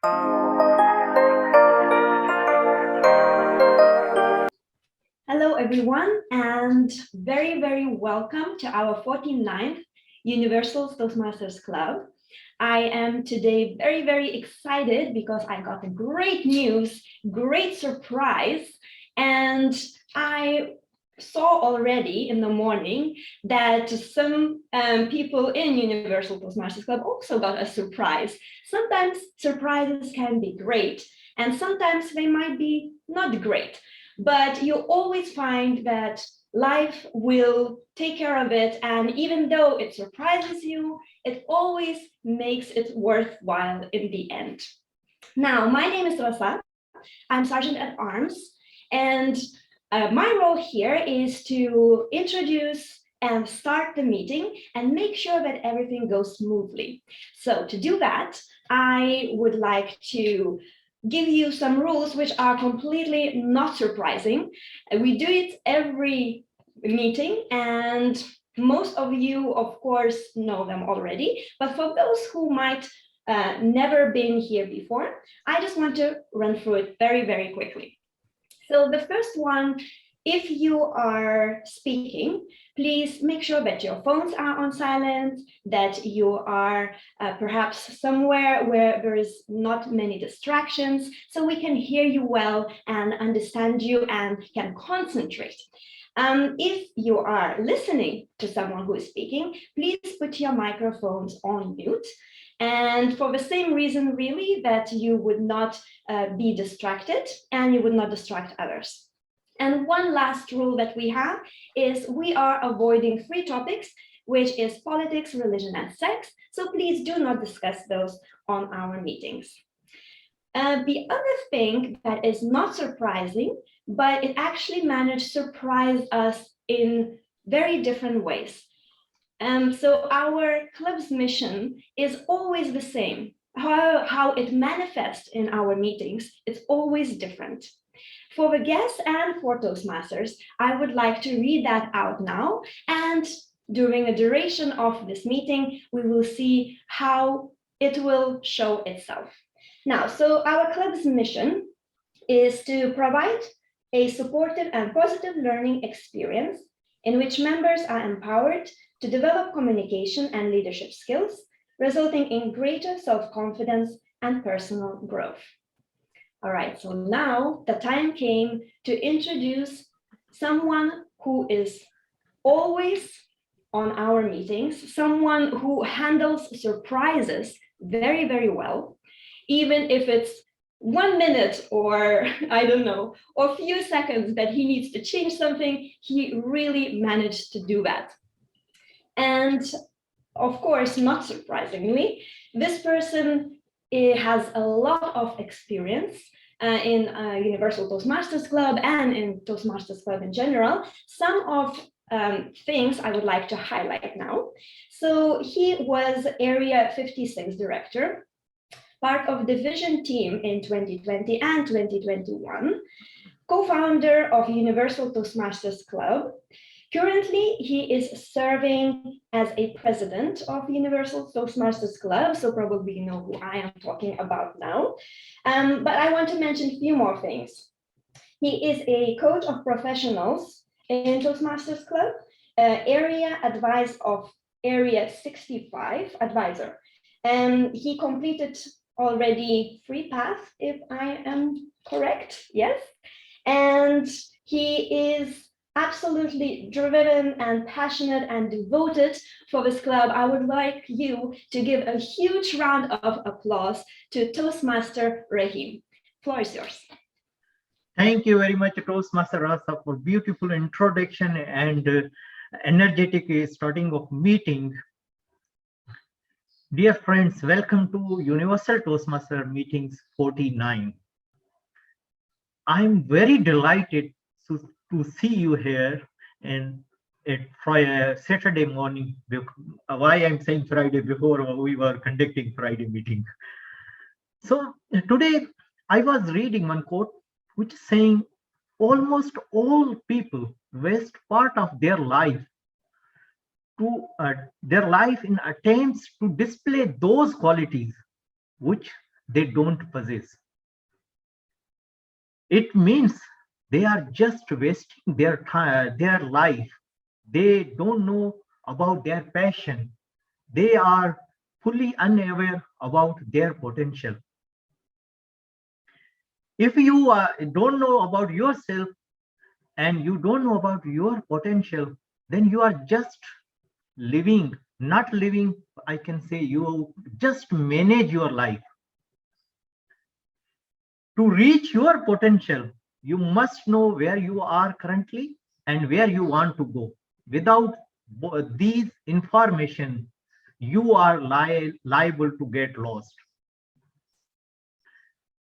Hello, everyone, and very, very welcome to our 49th Universal Toastmasters Club. I am today very, very excited because I got a great news, great surprise, and I saw already in the morning that some people in Universal Toastmasters Club also got a surprise. Sometimes surprises can be great, and sometimes they might be not great. But you always find that life will take care of it. And even though it surprises you, it always makes it worthwhile in the end. Now, my name is Rasa. I'm Sergeant at Arms. And my role here is to introduce and start the meeting and make sure that everything goes smoothly. So to do that, I would like to give you some rules which are completely not surprising. We do it every meeting, and most of you, of course, know them already. But for those who might never been here before, I just want to run through it very, very quickly. So the first one, if you are speaking, please make sure that your phones are on silent, that you are perhaps somewhere where there is not many distractions, so we can hear you well and understand you and can concentrate. If you are listening to someone who is speaking, please put your microphones on mute. And for the same reason, really, that you would not be distracted and you would not distract others. And one last rule that we have is we are avoiding 3 topics, which is politics, religion, and sex. So please do not discuss those on our meetings. The other thing that is not surprising, but it actually managed to surprise us in very different ways. So our club's mission is always the same. How it manifests in our meetings, it's always different. For the guests and for Toastmasters, I would like to read that out now. And during the duration of this meeting, we will see how it will show itself. Now, so our club's mission is to provide a supportive and positive learning experience in which members are empowered to develop communication and leadership skills, resulting in greater self-confidence and personal growth. All right, so now the time came to introduce someone who is always on our meetings, someone who handles surprises very, very well, even if it's 1 minute or I don't know, or a few seconds that he needs to change something, he really managed to do that. And of course, not surprisingly, this person has a lot of experience in Universal Toastmasters Club and in Toastmasters Club in general. Some of things I would like to highlight now. So he was Area 56 Director, part of Division Team in 2020 and 2021, co-founder of Universal Toastmasters Club. Currently, he is serving as a president of Universal Toastmasters Club, so probably you know who I am talking about now. But I want to mention a few more things. He is a coach of professionals in Toastmasters Club, area advice of Area 65 advisor. And he completed already 3 paths, if I am correct, yes. And he is absolutely driven and passionate and devoted for this club. I would like you to give a huge round of applause to Toastmaster Rahim. Floor is yours. Thank you very much, Toastmaster Rasa, for beautiful introduction and energetic starting of meeting. Dear friends, welcome to Universal Toastmaster Meetings 49. I'm very delighted to see you here and at Saturday morning. Why I'm saying Friday, before we were conducting Friday meeting. So today I was reading one quote which is saying almost all people waste part of their life in attempts to display those qualities which they don't possess. It means they are just wasting their time, their life. They don't know about their passion. They are fully unaware about their potential. If you don't know about yourself and you don't know about your potential, then you are just living, not living, I can say you just manage your life. To reach your potential, you must know where you are currently and where you want to go. Without these information, you are liable to get lost.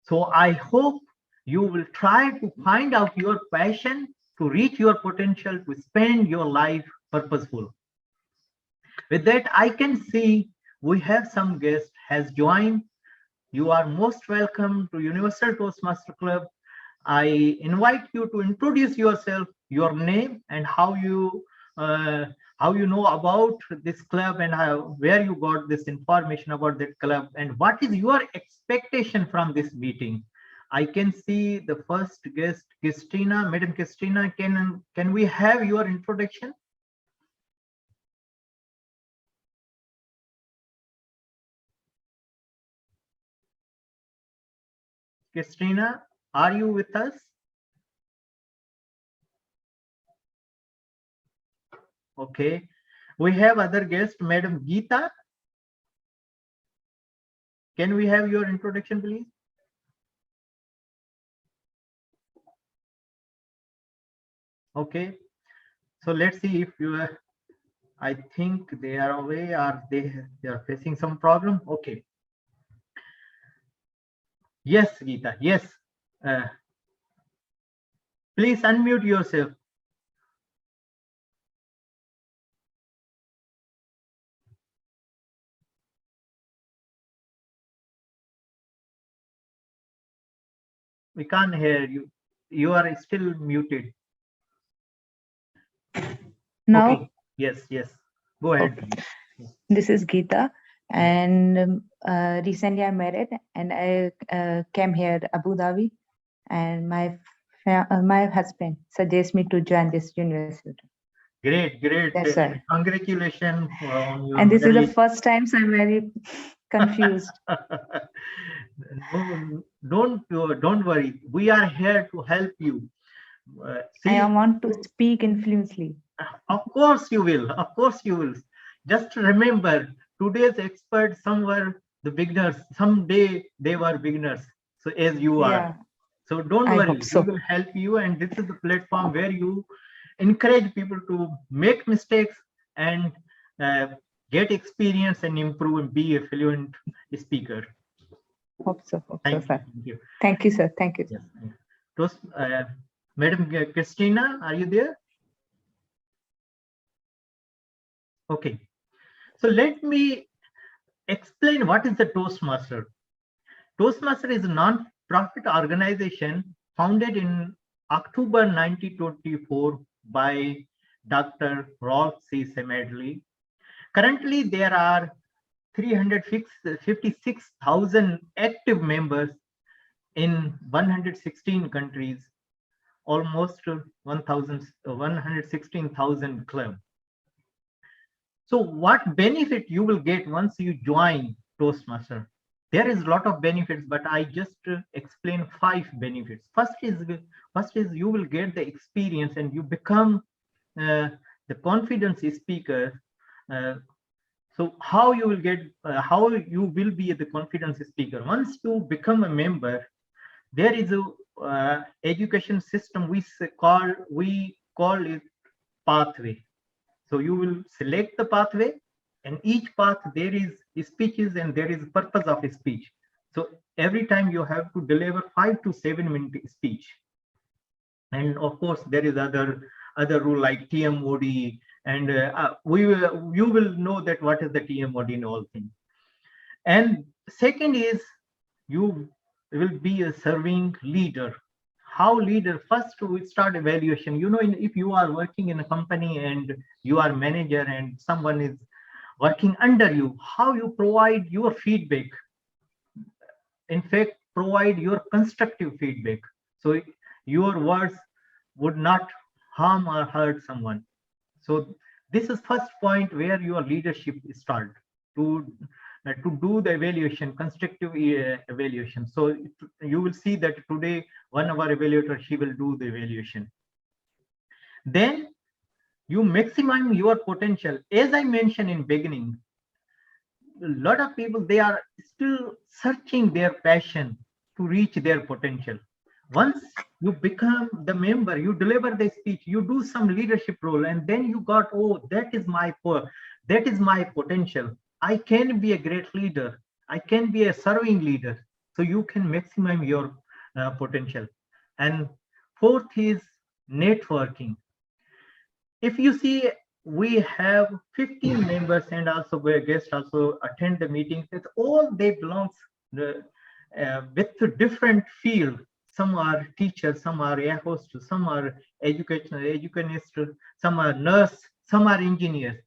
So I hope you will try to find out your passion, to reach your potential, to spend your life purposeful. With that, I can see we have some guests has joined. You are most welcome to Universal Toastmaster Club. I invite you to introduce yourself, your name, and how you know about this club and where you got this information about that club and what is your expectation from this meeting. I can see the first guest, Christina. Madam Christina, can we have your introduction? Christina, are you with us? Okay. We have other guest, Madam Geeta. Can we have your introduction, please? Okay. So let's see if you are, I think they are away or they are facing some problem. Okay. Yes, Geeta. Yes. Please unmute yourself. We can't hear you. You are still muted. Now, okay. Yes, yes. Go ahead. Okay. This is Geeta, and recently I'm married, and I came here Abu Dhabi, and my husband suggests me to join this university. Great, great. That's right. Congratulations on your And this marriage. is the first time, so I'm very confused. No, don't worry. We are here to help you. See, I want to speak influently. of course you will. Of course you will. Just remember, today's experts, some were the beginners. Someday they were beginners. So as you are. Yeah, So don't I worry. hope so. We will help you. And this is the platform where you encourage people to make mistakes and get experience and improve and be a fluent speaker. Hope so, Thank sir. you. Thank you, sir. Thank you. Yes. Madam Christina, are you there? Okay. So let me explain what is the Toastmaster. Toastmaster is a non-profit organization founded in October 1924 by Dr. Rolf C. Smedley. Currently, there are 356,000 active members in 116 countries, almost 116,000 clubs. So what benefit you will get once you join Toastmaster? There is a lot of benefits, but I just explain 5 benefits. First is you will get the experience and you become the confidence speaker. So how you will get, how you will be the confidence speaker? Once you become a member, there is a education system we call it pathway. So you will select the pathway, and each path there is speeches and there is purpose of a speech. So every time you have to deliver 5 to 7 minute speech. And of course, there is other rule like TMOD, and you will know that what is the TMOD in all things. And second is you will be a serving leader. How leader? First we start evaluation. If you are working in a company and you are manager and someone is working under you, how you provide your feedback. in fact, provide your constructive feedback. So your words would not harm or hurt someone. So this is first point where your leadership start to do the evaluation, constructive evaluation. So you will see that today one of our evaluator, she will do the evaluation. Then you maximum your potential. As I mentioned in beginning, a lot of people, they are still searching their passion to reach their potential. Once you become the member, you deliver the speech, you do some leadership role, and then you got, oh, that is my potential. I can be a great leader. I can be a serving leader. So you can maximize your potential. And fourth is networking. If you see, we have 15 members, and also where guests also attend the meetings. It's all they belongs with a different field. Some are teachers, some are air hostess, some are educationists, some are nurse, some are engineers.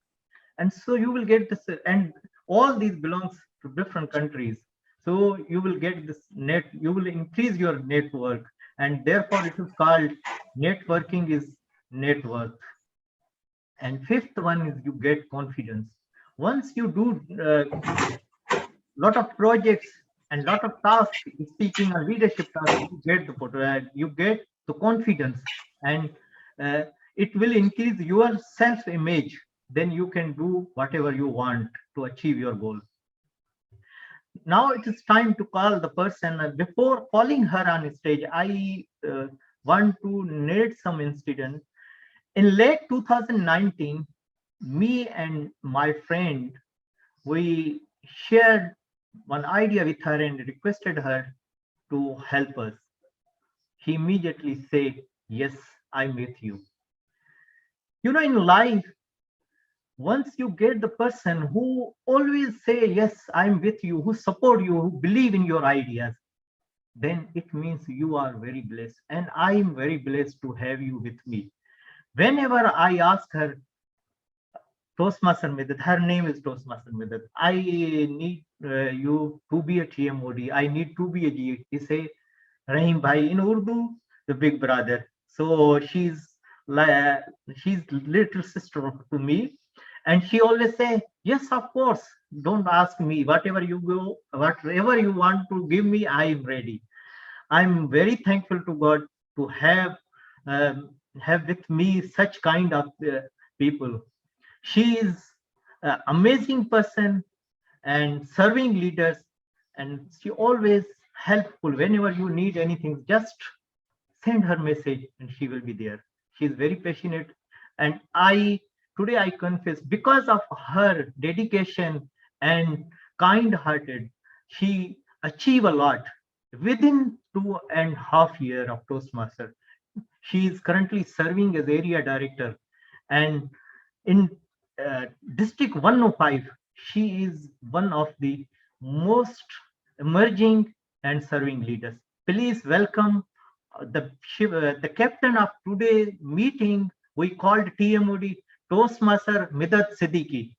And so you will get this, and all these belongs to different countries. So you will get this you will increase your network, and therefore it is called networking is net worth. And fifth one is you get confidence. Once you do lot of projects and lot of tasks, speaking or leadership tasks, you get the confidence, and it will increase your self-image. Then you can do whatever you want to achieve your goal. Now it is time to call the person. Before calling her on stage, I want to narrate some incident. In late 2019, me and my friend, we shared one idea with her and requested her to help us. She immediately said, yes, I'm with you. You know, in life, once you get the person who always say, yes, I'm with you, who support you, who believe in your ideas, then it means you are very blessed. And I'm very blessed to have you with me. Whenever I ask her, Toastmaster Midhat, her name is Toastmaster Midhat, I need you to be a TMOD, I need to be a G. He say, Rahim Bhai, in Urdu, the big brother. So she's little sister to me. And she always say, yes, of course, don't ask me, whatever you want to give me, I am ready. I'm very thankful to God to have with me such kind of people. She is an amazing person and serving leaders, and she always helpful. Whenever you need anything, just send her message and she will be there. She is very passionate, and today I confess, because of her dedication and kind-hearted, she achieved a lot within 2.5 years of Toastmaster. She is currently serving as area director, and in District 105, she is one of the most emerging and serving leaders. Please welcome the captain of today's meeting. We called TMOD, Toastmaster Midhat Siddiqui.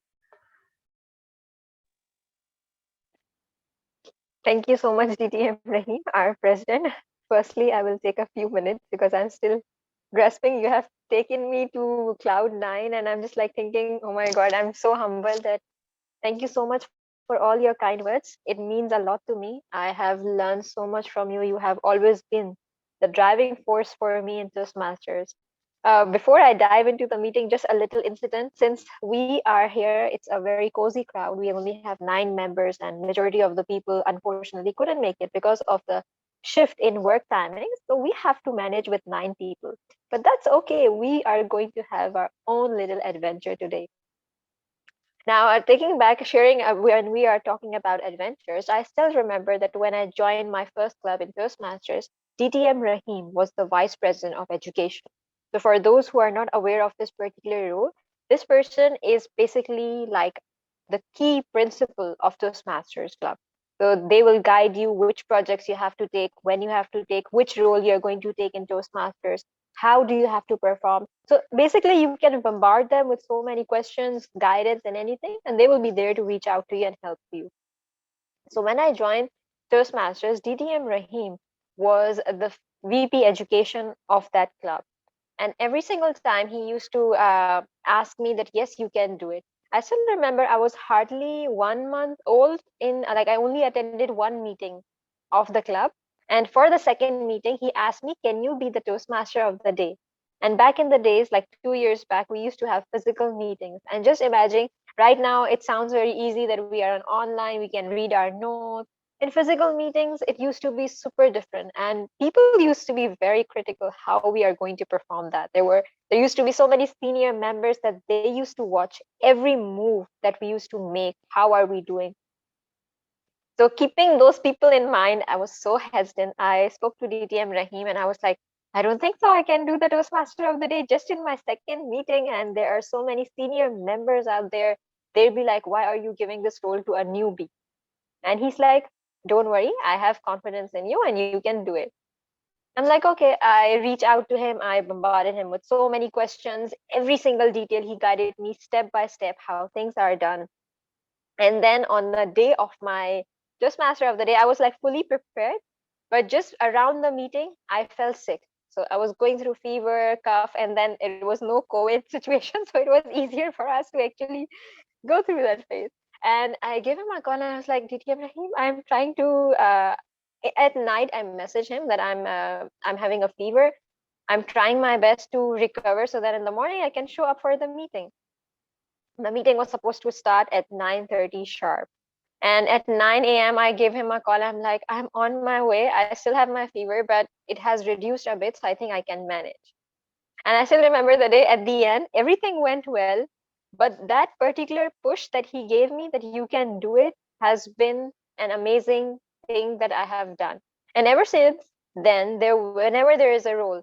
Thank you so much, DTM Rahim, our president. Firstly, I will take a few minutes because I'm still grasping. You have taken me to cloud 9, and I'm just like thinking, oh my God, I'm so humbled that thank you so much for all your kind words. It means a lot to me. I have learned so much from you. You have always been the driving force for me in Toastmasters. Before I dive into the meeting, just a little incident. Since we are here, it's a very cozy crowd. We only have 9 members, and majority of the people unfortunately couldn't make it because of the shift in work timings. So we have to manage with 9 people. But that's okay. We are going to have our own little adventure today. Now, taking back, sharing when we are talking about adventures, I still remember that when I joined my first club in Toastmasters, DTM Rahim was the vice president of education. So, for those who are not aware of this particular role, this person is basically like the key principal of Toastmasters Club. So, they will guide you which projects you have to take, when you have to take, which role you're going to take in Toastmasters, how do you have to perform. So basically you can bombard them with so many questions, guidance and anything, and they will be there to reach out to you and help you. So when I joined, Toastmasters, DTM Rahim was the VP education of that club. And every single time he used to ask me that, yes, you can do it. I still remember I was hardly 1 month old I only attended one meeting of the club. And for the second meeting, he asked me, can you be the Toastmaster of the day? And back in the days, like 2 years back, we used to have physical meetings. And just imagine, right now, it sounds very easy that we are on online, we can read our notes. In physical meetings, it used to be super different. And people used to be very critical how we are going to perform that. There used to be so many senior members that they used to watch every move that we used to make. How are we doing? So keeping those people in mind, I was so hesitant. I spoke to DTM Rahim and I was like, I don't think so. I can do the Toastmaster of the day just in my second meeting. And there are so many senior members out there. They'll be like, why are you giving this role to a newbie? And he's like, don't worry, I have confidence in you and you can do it. I'm like, okay, I reach out to him. I bombarded him with so many questions. Every single detail, he guided me step by step how things are done. And then on the day of my Toastmaster of the day, I was like fully prepared. But just around the meeting, I fell sick. So I was going through fever, cough, and then it was no COVID situation. So it was easier for us to actually go through that phase. And I gave him a call and I was like, DTM Rahim, I'm trying to, at night, I messaged him that I'm having a fever. I'm trying my best to recover so that in the morning I can show up for the meeting. The meeting was supposed to start at 9:30 sharp. And at 9 a.m., I gave him a call. I'm like, I'm on my way. I still have my fever, but it has reduced a bit, so I think I can manage. And I still remember the day at the end, everything went well. But that particular push that he gave me, that you can do it, has been an amazing thing that I have done. And ever since then, whenever there is a role,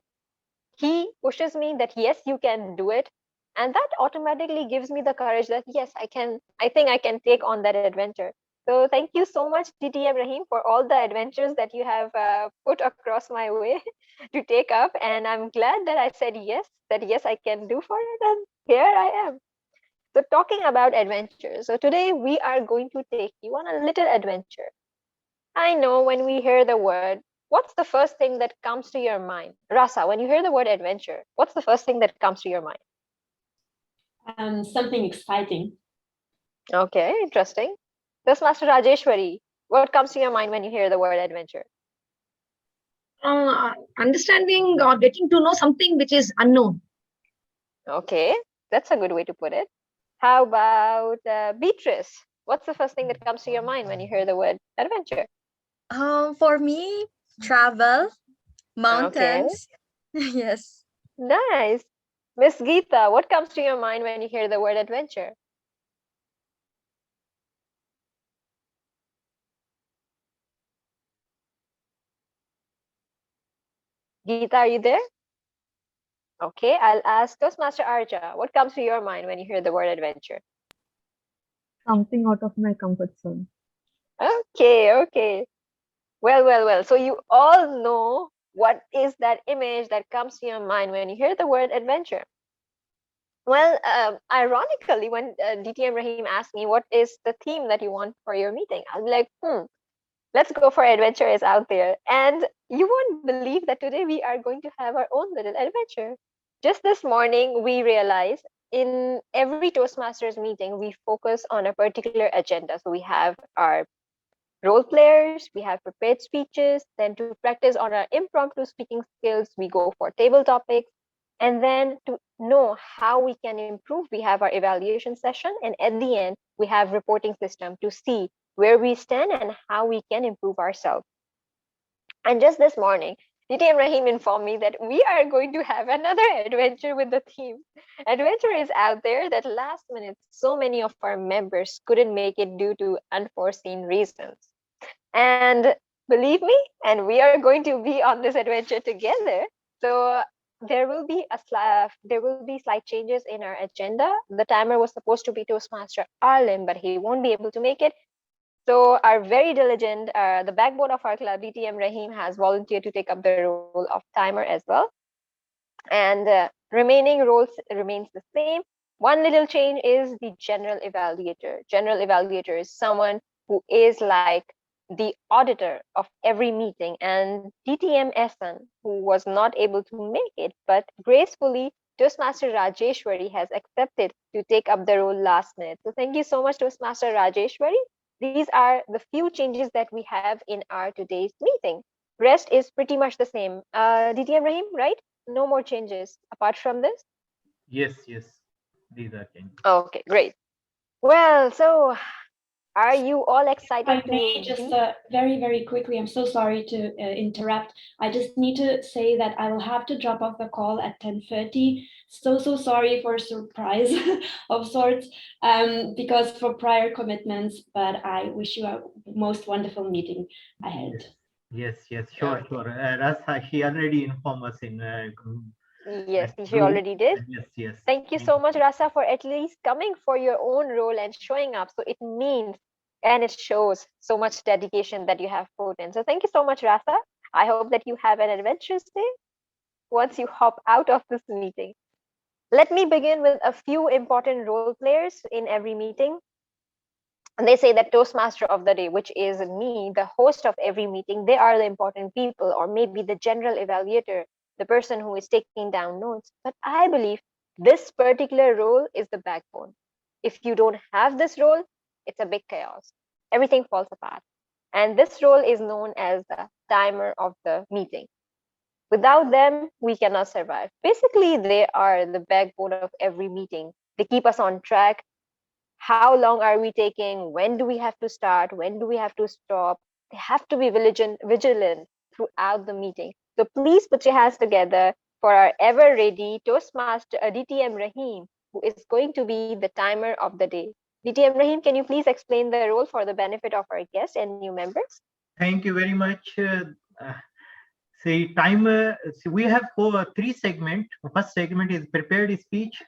he pushes me that yes, you can do it. And that automatically gives me the courage that yes, I think I can take on that adventure. So thank you so much, DTM Rahim, for all the adventures that you have put across my way to take up. And I'm glad that I said yes, that yes, I can do for it. And here I am. So talking about adventures. So today we are going to take you on a little adventure. I know when we hear the word, what's the first thing that comes to your mind? Rasa, when you hear the word adventure, what's the first thing that comes to your mind? Something exciting. Okay, interesting. Master Rajeshwari, what comes to your mind when you hear the word adventure? Understanding or getting to know something which is unknown. Okay, that's a good way to put it. How about Beatrice? What's the first thing that comes to your mind when you hear the word adventure? For me, travel, mountains. Yes. Nice. Miss Geeta, what comes to your mind when you hear the word adventure? Geeta, are you there? Okay, I'll ask Toastmaster Arja, what comes to your mind when you hear the word adventure? Something out of my comfort zone. Okay. Well. So you all know what is that image that comes to your mind when you hear the word adventure. Well, ironically, when DTM Rahim asked me, what is the theme that you want for your meeting? I'll be like, let's go for adventure is out there. And you won't believe that today we are going to have our own little adventure. Just this morning, we realized in every Toastmasters meeting, we focus on a particular agenda. So we have our role players, we have prepared speeches, then to practice on our impromptu speaking skills, we go for table topics. And then to know how we can improve, we have our evaluation session. And at the end, we have reporting system to see where we stand and how we can improve ourselves. And just this morning, DTM Rahim informed me that we are going to have another adventure with the theme. Adventure is out there that last minute, so many of our members couldn't make it due to unforeseen reasons. And believe me, and we are going to be on this adventure together. So there will be slight changes in our agenda. The timer was supposed to be Toastmaster Arlim, but he won't be able to make it. So our very diligent, the backbone of our club, DTM Rahim, has volunteered to take up the role of timer as well. And remaining roles remains the same. One little change is the general evaluator. General evaluator is someone who is like the auditor of every meeting, and DTM Esan, who was not able to make it, but gracefully Toastmaster Rajeshwari has accepted to take up the role last minute. So thank you so much, Toastmaster Rajeshwari. These are the few changes that we have in our today's meeting. Rest is pretty much the same. DTM Rahim, right? No more changes apart from this? Yes, yes, these are changes. Okay, great. Well, so are you all excited I to may just be? very, very quickly, I'm so sorry to interrupt. I just need to say that I will have to drop off the call at 10:30. So sorry for a surprise of sorts, because for prior commitments, but I wish you a most wonderful meeting ahead. Yes, sure. Rasa, he already informed us in Yes, she group. already did. Yes. Thank you so much, Rasa, for at least coming for your own role and showing up. So it means and it shows so much dedication that you have put in. So thank you so much, Rasa. I hope that you have an adventurous day once you hop out of this meeting. Let me begin with a few important role players in every meeting. And they say that Toastmaster of the day, which is me, the host of every meeting, they are the important people, or maybe the general evaluator, the person who is taking down notes. But I believe this particular role is the backbone. If you don't have this role, it's a big chaos. Everything falls apart. And this role is known as the timer of the meeting. Without them, we cannot survive. Basically, they are the backbone of every meeting. They keep us on track. How long are we taking? When do we have to start? When do we have to stop? They have to be vigilant throughout the meeting. So please put your hands together for our ever ready Toastmaster DTM Rahim, who is going to be the timer of the day. DTM Rahim, can you please explain the role for the benefit of our guests and new members? Thank you very much. See, timer. We have three segments. First segment is prepared speech,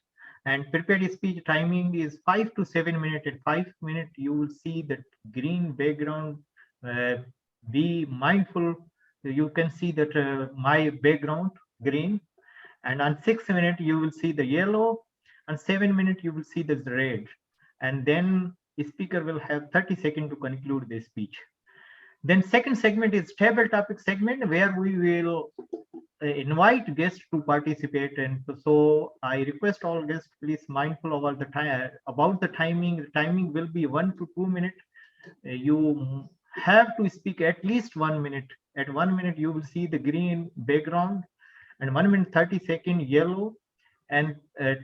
and prepared speech timing is 5 to 7 minutes. At 5 minutes, you will see the green background. Be mindful. You can see that my background green, and on 6 minutes you will see the yellow. On 7 minutes you will see the red, and then the speaker will have 30 seconds to conclude the speech. Then second segment is table topic segment, where we will invite guests to participate. And so I request all guests, please mindful about the time, about the timing. The timing will be 1 to 2 minutes. You have to speak at least 1 minute. At 1 minute, you will see the green background, and 1 minute 30 second yellow, and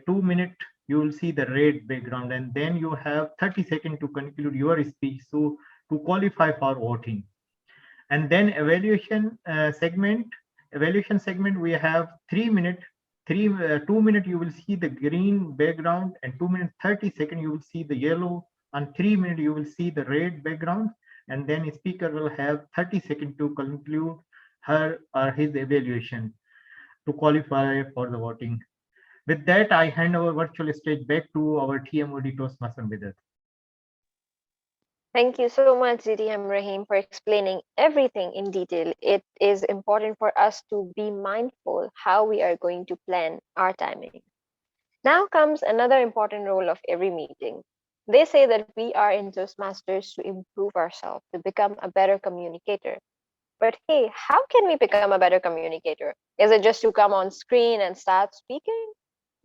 2 minutes you will see the red background, and then you have 30 seconds to conclude your speech, so to qualify for voting. And then evaluation segment we have 3 minutes. 2 minutes you will see the green background, and 2 minutes 30 seconds you will see the yellow. On 3 minutes you will see the red background, and then a speaker will have 30 seconds to conclude her or his evaluation to qualify for the voting. With that, I hand over virtual stage back to our TMOD Toastmaster Midhat. Thank you so much, DTM Rahim, for explaining everything in detail. It is important for us to be mindful how we are going to plan our timing. Now comes another important role of every meeting. They say that we are in Toastmasters to improve ourselves, to become a better communicator. But hey, how can we become a better communicator? Is it just to come on screen and start speaking?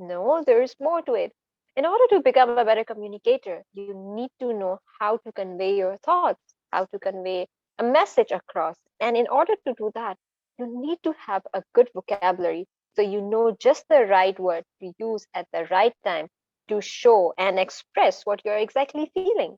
No, there is more to it. In order to become a better communicator, you need to know how to convey your thoughts, how to convey a message across. And in order to do that, you need to have a good vocabulary, so you know just the right word to use at the right time to show and express what you're exactly feeling.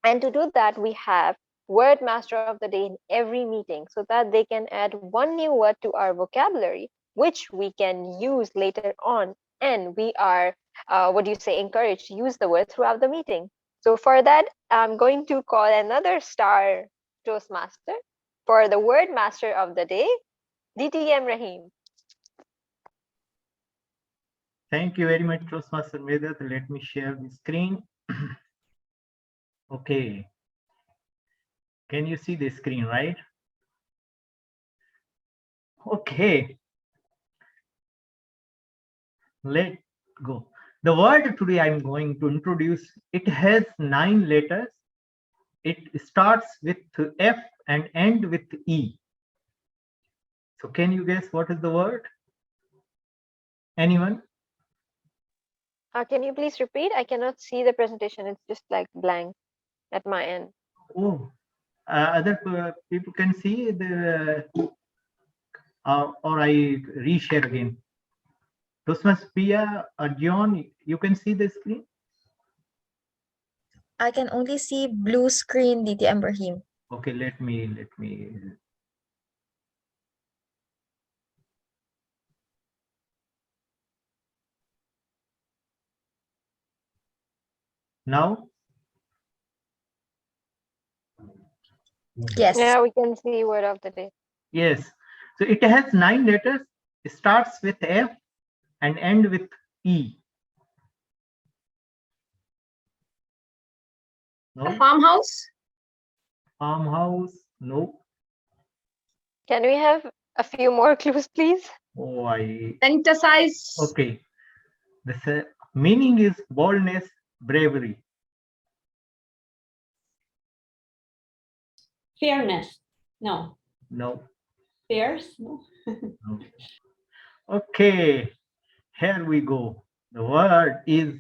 And to do that, we have word master of the day in every meeting, so that they can add one new word to our vocabulary, which we can use later on. And we are, encouraged to use the word throughout the meeting. So for that, I'm going to call another star Toastmaster for the word master of the day, DTM Rahim. Thank you very much, Toastmaster Midhat. Let me share the screen. Okay. Can you see the screen, right? Okay. Let's go. The word today I'm going to introduce, it has 9 letters. it starts with F and end with E. So can you guess what is the word? Anyone? Can you please repeat? I cannot see the presentation. It's just like blank at my end. Oh, other people can see the, or I reshare again. Tosmas, Pia, John, you can see the screen? I can only see blue screen, DTM Rahim. Okay, let me. Now? Yes. Yeah, we can see word of the day. Yes. So it has 9 letters. It starts with F and end with E. No? Farmhouse. Farmhouse? No. Can we have a few more clues, please? Oh, I. Synthesize. Okay. The meaning is boldness, bravery. Fairness. No. No. Fairs. No. No. Okay. Here we go. The word is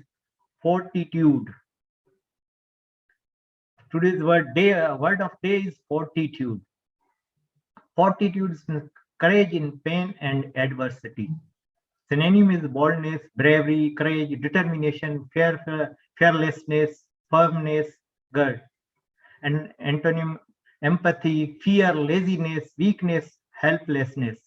fortitude. Today's word of day is fortitude. Fortitude is courage in pain and adversity. Synonym is boldness, bravery, courage, determination, fearlessness, firmness, good. And antonym, empathy, fear, laziness, weakness, helplessness.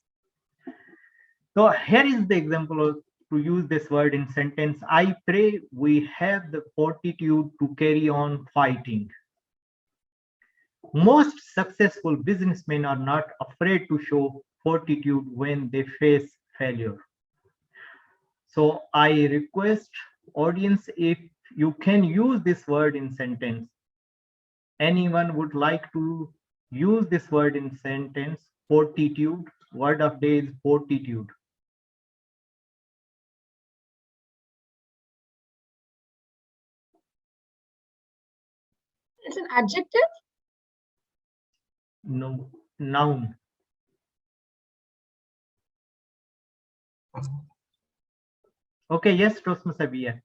So here is the example of, to use this word in sentence. I pray we have the fortitude to carry on fighting. Most successful businessmen are not afraid to show fortitude when they face failure. So I request audience, if you can use this word in sentence. Anyone would like to use this word in sentence? Fortitude. Word of day is fortitude. It's an adjective. No, noun. Okay, yes, Tosmasabia.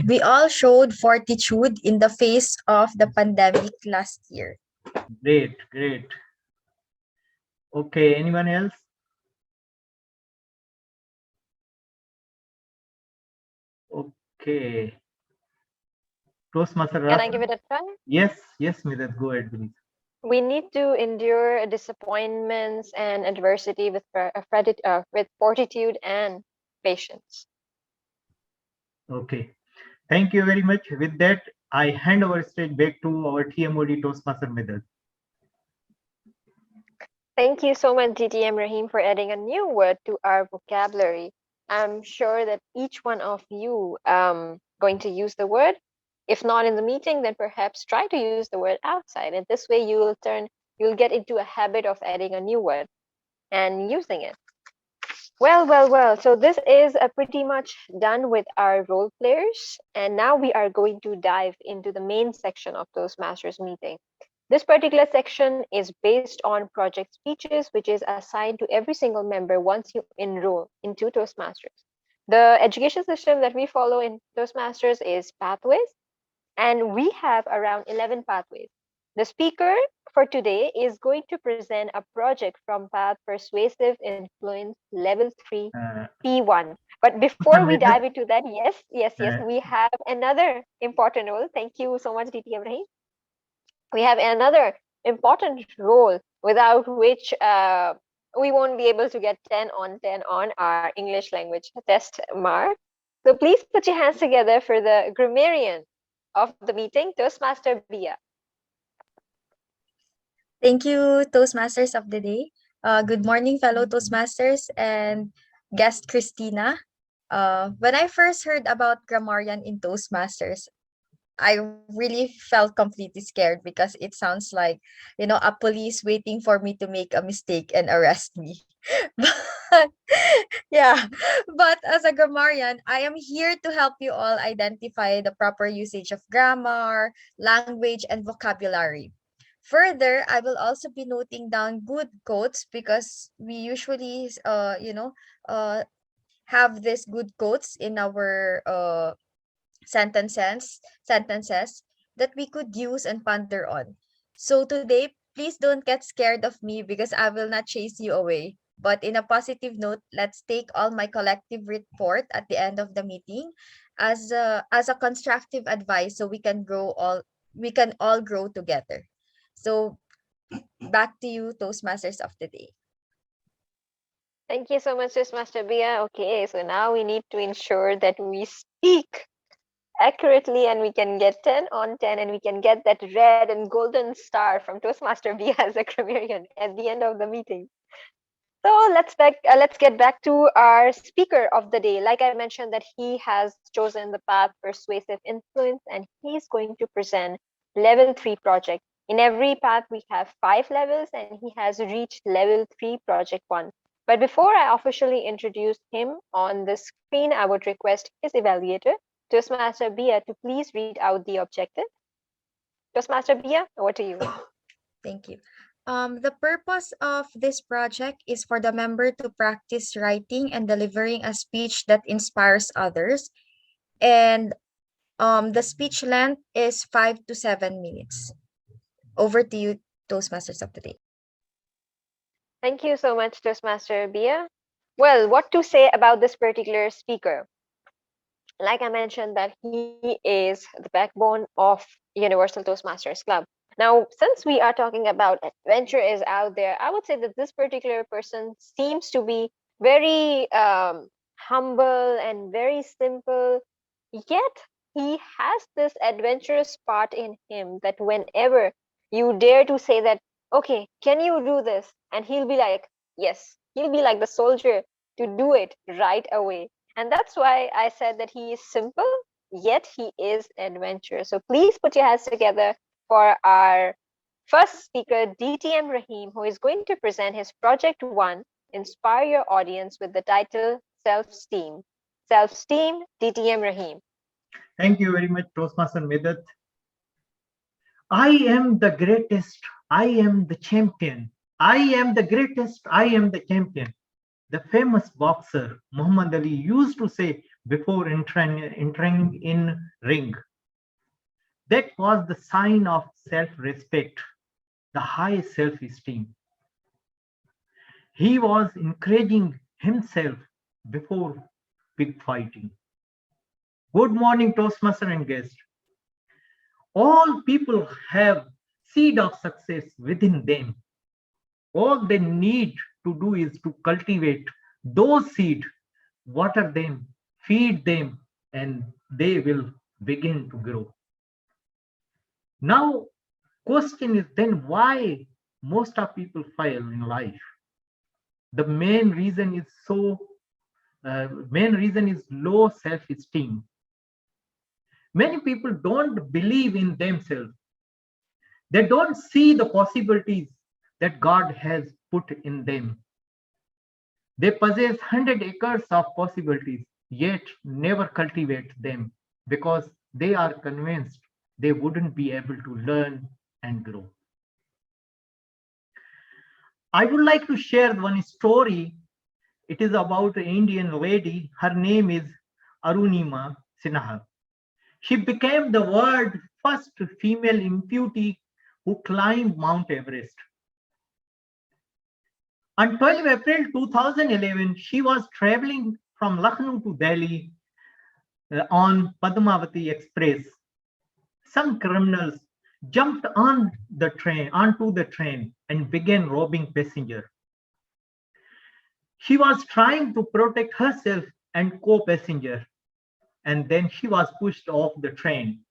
We all showed fortitude in the face of the pandemic last year. Great, great. Okay, anyone else? Okay. Toastmaster. Can I give it a try? Yes, yes, Midhat, go ahead, please. We need to endure disappointments and adversity with fortitude and patience. Okay. Thank you very much. With that, I hand over stage back to our TMOD Toastmaster Midhat. Thank you so much, DTM Rahim, for adding a new word to our vocabulary. I'm sure that each one of you going to use the word. If not in the meeting, then perhaps try to use the word outside. And this way you'll get into a habit of adding a new word and using it. Well. So this is pretty much done with our role players. And now we are going to dive into the main section of Toastmasters meeting. This particular section is based on project speeches, which is assigned to every single member once you enroll into Toastmasters. The education system that we follow in Toastmasters is pathways, and we have around 11 pathways. The speaker for today is going to present a project from Path Persuasive Influence Level 3 P1. But before we dive into that, yes, we have another important role. Thank you so much, DT Ibrahim. We have another important role without which we won't be able to get 10 on 10 on our English language test mark. So please put your hands together for the grammarian of the meeting, Toastmaster Bia. Thank you, Toastmasters of the day. Good morning, fellow Toastmasters and guest Christina. When I first heard about Grammarian in Toastmasters, I really felt completely scared because it sounds like, a police waiting for me to make a mistake and arrest me. Yeah, but as a grammarian, I am here to help you all identify the proper usage of grammar, language, and vocabulary. Further, I will also be noting down good quotes because we usually, have these good quotes in our sentences that we could use and ponder on. So today, please don't get scared of me because I will not chase you away. But in a positive note, let's take all my collective report at the end of the meeting as a constructive advice so we can all grow together. So back to you, Toastmasters of the day. Thank you so much, Master Bia. Okay, so now we need to ensure that we speak accurately and we can get 10 on 10 and we can get that red and golden star from Toastmaster Bia as a grammarian at the end of the meeting. So let's get back to our speaker of the day. Like I mentioned that he has chosen the path persuasive influence and he's going to present level 3 project. In every path we have 5 levels and he has reached level 3 project 1. But before I officially introduce him on the screen, I would request his evaluator, Toastmaster Bia, to please read out the objective. Toastmaster Bia, over to you. Thank you. The purpose of this project is for the member to practice writing and delivering a speech that inspires others. And the speech length is 5 to 7 minutes. Over to you, Toastmasters of the day. Thank you so much, Toastmaster Bia. Well, what to say about this particular speaker? Like I mentioned that he is the backbone of Universal Toastmasters Club. Now, since we are talking about adventure is out there, I would say that this particular person seems to be very humble and very simple, yet he has this adventurous part in him that whenever you dare to say that, okay, can you do this? And he'll be like, yes, he'll be like the soldier to do it right away. And that's why I said that he is simple, yet he is adventurous. So please put your hands together for our first speaker, DTM Rahim, who is going to present his Project 1, Inspire Your Audience with the title Self-Esteem. Self-Esteem, DTM Rahim. Thank you very much, Toastmaster Midhat. I am the greatest. I am the champion. I am the greatest. I am the champion. The famous boxer Muhammad Ali used to say before entering in ring. That was the sign of self-respect, the high self-esteem. He was encouraging himself before big fighting. Good morning, Toastmaster and guest. All people have seed of success within them. All they need to do is to cultivate those seeds, water them, feed them, and they will begin to grow. Now, question is then why most of people fail in life? The main reason is low self-esteem. Many people don't believe in themselves. They don't see the possibilities that God has put in them. They possess 100 acres of possibilities, yet never cultivate them because they are convinced they wouldn't be able to learn and grow. I would like to share one story. It is about an Indian lady. Her name is Arunima Sinha. She became the world's first female amputee who climbed Mount Everest. On 12 April 2011, she was traveling from Lucknow to Delhi on Padmavati Express. Some criminals jumped onto the train and began robbing passengers. She was trying to protect herself and co-passenger, and then she was pushed off the train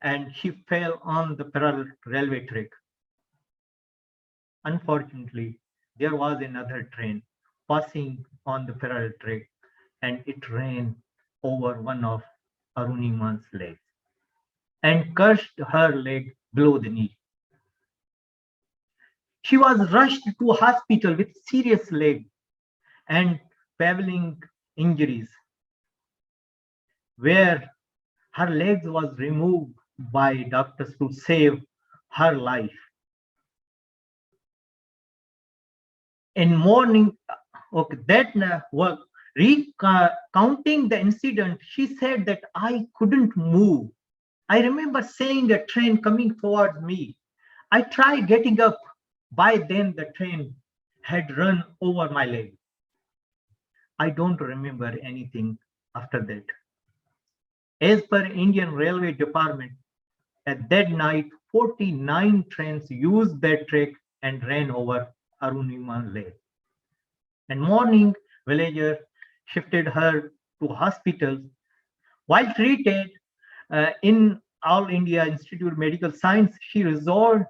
and she fell on the parallel railway track. Unfortunately, there was another train passing on the parallel track and it ran over one of Arunima's legs and crushed her leg below the knee. She was rushed to hospital with serious leg and baffling injuries where her legs was removed by doctors to save her life. In morning, okay, recounting the incident, she said that I couldn't move. I remember seeing a train coming towards me. I tried getting up. By then, the train had run over my leg. I don't remember anything after that. As per Indian Railway Department, at that night, 49 trains used that track and ran over Arunima Lake. And morning, villagers shifted her to hospitals. While treated in All India Institute of Medical Science, she resolved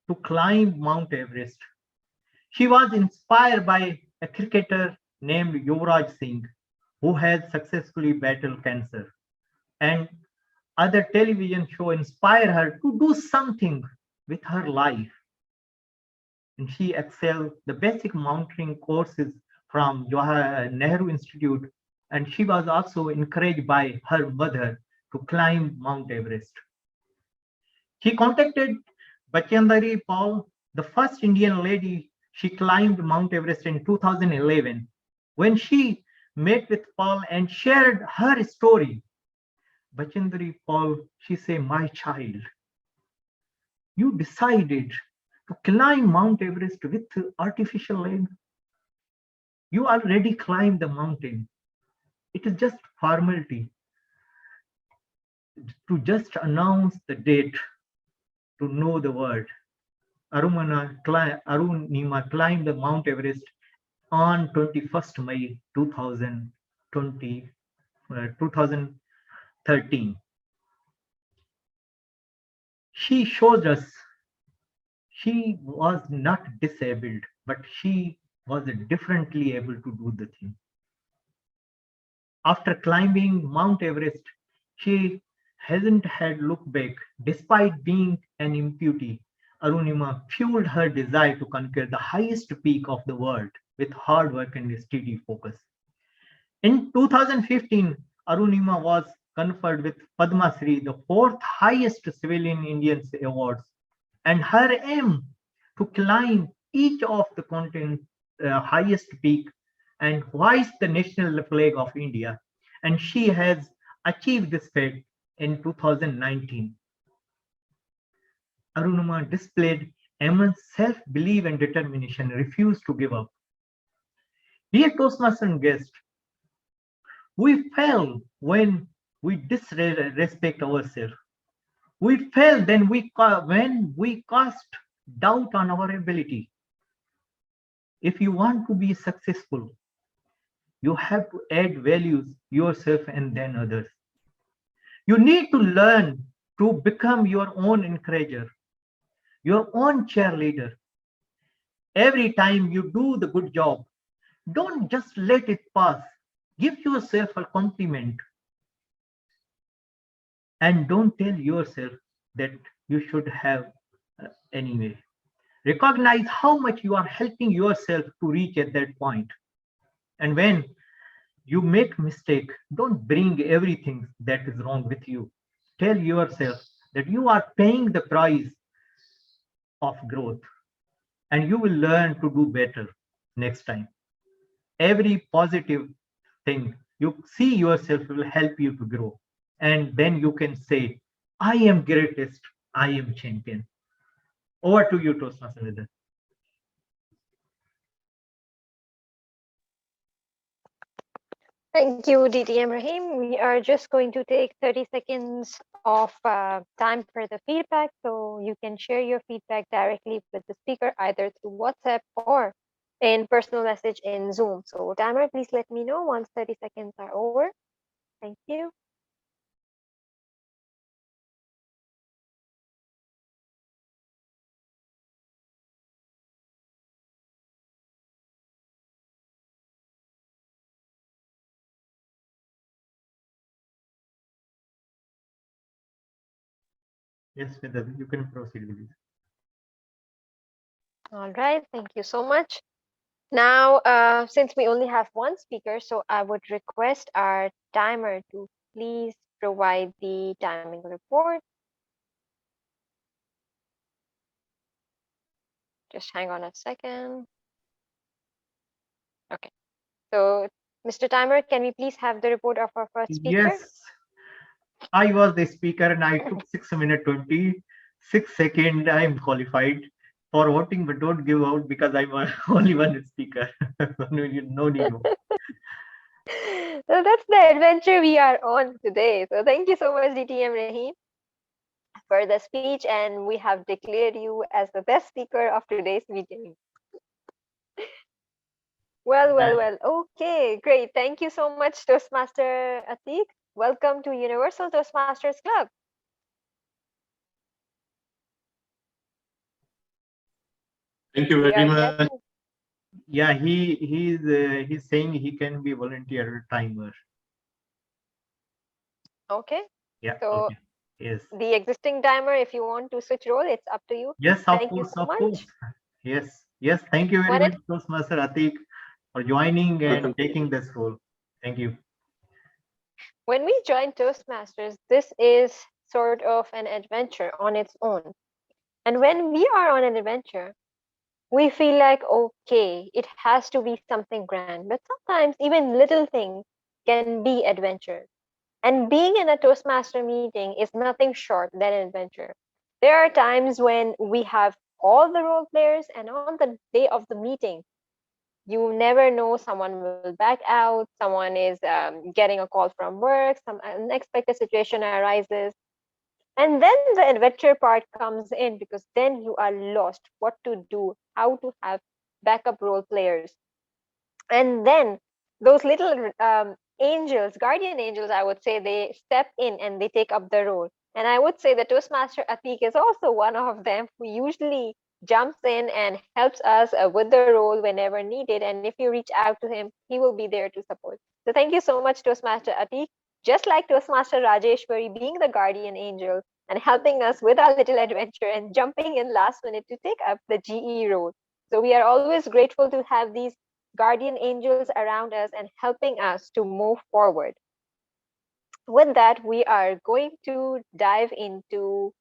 to climb Mount Everest. She was inspired by a cricketer named Yuvraj Singh, who has successfully battled cancer. And other television show inspired her to do something with her life. And she excelled the basic mountaineering courses from Jawaharlal Nehru Institute, and she was also encouraged by her mother to climb Mount Everest. She contacted Bachendri Paul, the first Indian lady. She climbed Mount Everest in 2011. When she met with Paul and shared her story, Bachendri Paul, she said, "My child, you decided to climb Mount Everest with artificial leg. You already climbed the mountain. It is just formality to just announce the date to know the word." Arunima climbed the Mount Everest on 21st May 2013. She shows us she was not disabled, but she was differently able to do the thing. After climbing Mount Everest, she hasn't had looked back. Despite being an amputee, Arunima fueled her desire to conquer the highest peak of the world with hard work and steady focus. In 2015, Arunima was conferred with Padma Shri, the fourth highest civilian Indian awards, and her aim to climb each of the continent's highest peak and hoist the national flag of India. And she has achieved this feat in 2019. Arunima displayed immense self-belief and determination, refused to give up. Dear Toastmaster guest, we fail when we disrespect ourselves. We fail then when we cast doubt on our ability. If you want to be successful, you have to add values yourself and then others. You need to learn to become your own encourager, your own cheerleader. Every time you do the good job, don't just let it pass. Give yourself a compliment. And don't tell yourself that you should have anyway. Recognize how much you are helping yourself to reach at that point. And when you make mistake, don't bring everything that is wrong with you. Tell yourself that you are paying the price of growth and you will learn to do better next time. Every positive thing you see yourself will help you to grow. And then you can say, I am greatest, I am champion. Over to you, Toastmaster Midhat. Thank you, DTM Rahim. We are just going to take 30 seconds of time for the feedback. So you can share your feedback directly with the speaker, either through WhatsApp or in personal message in Zoom. So timer, please let me know once 30 seconds are over. Thank you. Yes, Midhat, you can proceed with this. All right, thank you so much. Now, since we only have one speaker, so I would request our timer to please provide the timing report. Just hang on a second. Okay. So, Mr. Timer, can we please have the report of our first speaker? Yes, I was the speaker and I took 6 minutes 26 seconds. I am qualified for voting, but don't give out because I'm only one speaker. No need. So that's the adventure we are on today. So thank you so much, DTM Rahim, for the speech, and we have declared you as the best speaker of today's meeting. Well. Okay, great. Thank you so much, Toastmaster Atik. Welcome to Universal Toastmasters Club. Thank you very much. Yeah, he's saying he can be volunteer timer. Okay. Yeah. So okay. Yes. the existing timer, if you want to switch role, it's up to you. Yes, Thank you so much. course. Yes. Thank you very much, Toastmaster Atik, for joining and taking this role. Thank you. When we join Toastmasters, this is sort of an adventure on its own. And when we are on an adventure, we feel like, okay, it has to be something grand. But sometimes even little things can be adventures. And being in a Toastmaster meeting is nothing short than an adventure. There are times when we have all the role players, and on the day of the meeting, you never know, someone will back out, someone is getting a call from work, some unexpected situation arises. And then the adventure part comes in, because then you are lost what to do, how to have backup role players. And then those little angels, guardian angels, I would say, they step in and they take up the role. And I would say the Toastmaster Atik is also one of them, who usually jumps in and helps us with the role whenever needed. And if you reach out to him, he will be there to support. So thank you so much, Toastmaster Atik. Just like Toastmaster Rajeshwari being the guardian angel and helping us with our little adventure and jumping in last minute to take up the GE role. So we are always grateful to have these guardian angels around us and helping us to move forward. With that, we are going to dive into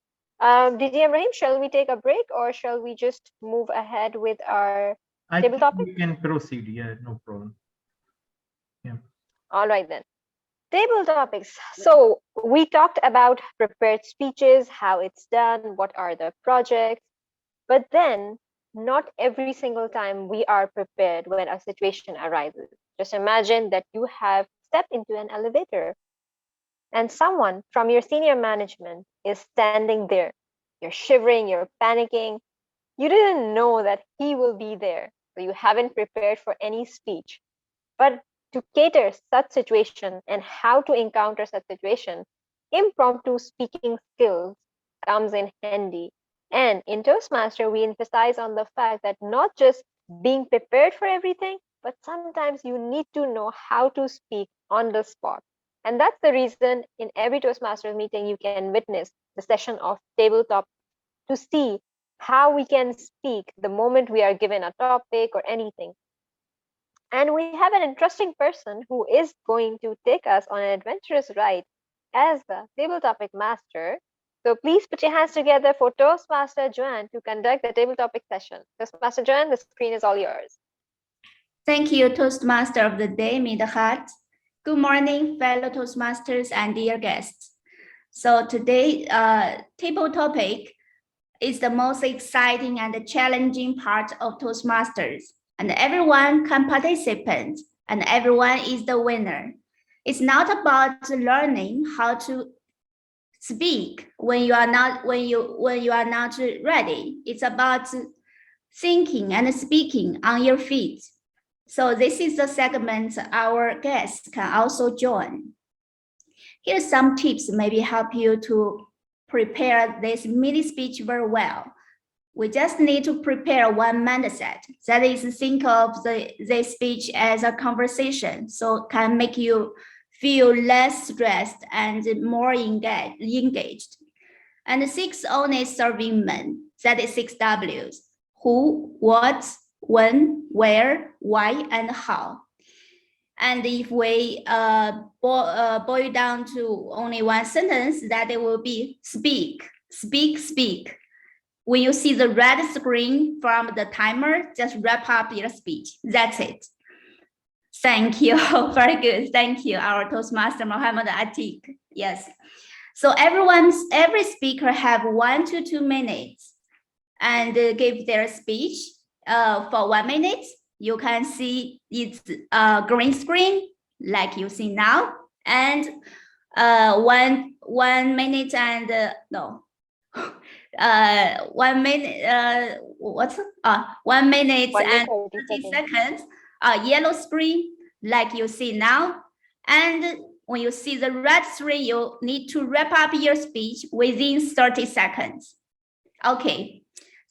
DTM Rahim. Shall we take a break, or shall we just move ahead with our table topic? We can proceed. Yeah, no problem. Yeah. All right then. Table topics. So we talked about prepared speeches, how it's done, what are the projects, but then not every single time we are prepared when a situation arises. Just imagine that you have stepped into an elevator and someone from your senior management is standing there. You're shivering, you're panicking. You didn't know that he will be there, so you haven't prepared for any speech. But to cater such situation and how to encounter such situation, impromptu speaking skills comes in handy. And in Toastmaster, we emphasize on the fact that not just being prepared for everything, but sometimes you need to know how to speak on the spot. And that's the reason in every Toastmasters meeting, you can witness the session of tabletop to see how we can speak the moment we are given a topic or anything. And we have an interesting person who is going to take us on an adventurous ride as the table topic master. So please put your hands together for Toastmaster Joanne to conduct the table topic session. Toastmaster Joanne, the screen is all yours. Thank you, Toastmaster of the Day, Midhat. Good morning, fellow Toastmasters and dear guests. So today, table topic is the most exciting and challenging part of Toastmasters, and everyone can participate, and everyone is the winner. It's not about learning how to speak when you are not ready. It's about thinking and speaking on your feet. So this is the segment our guests can also join. Here's some tips maybe help you to prepare this mini speech very well. We just need to prepare one mindset. That is, think of the speech as a conversation, so can make you feel less stressed and more engaged. And 6 honest serving men, that is 6 W's. Who, what, when, where, why, and how. And if we boil down to only one sentence, that it will be speak, speak, speak. When you see the red screen from the timer, just wrap up your speech. That's it. Thank you. Very good. Thank you, our Toastmaster Mohammed Atik. Yes. So every speaker have 1 to 2 minutes and give their speech. For 1 minute, you can see it's a green screen like you see now, and 1 minute and no. 1 minute, 1 minute and 30 seconds, yellow screen like you see now. And when you see the red screen, you need to wrap up your speech within 30 seconds. Okay,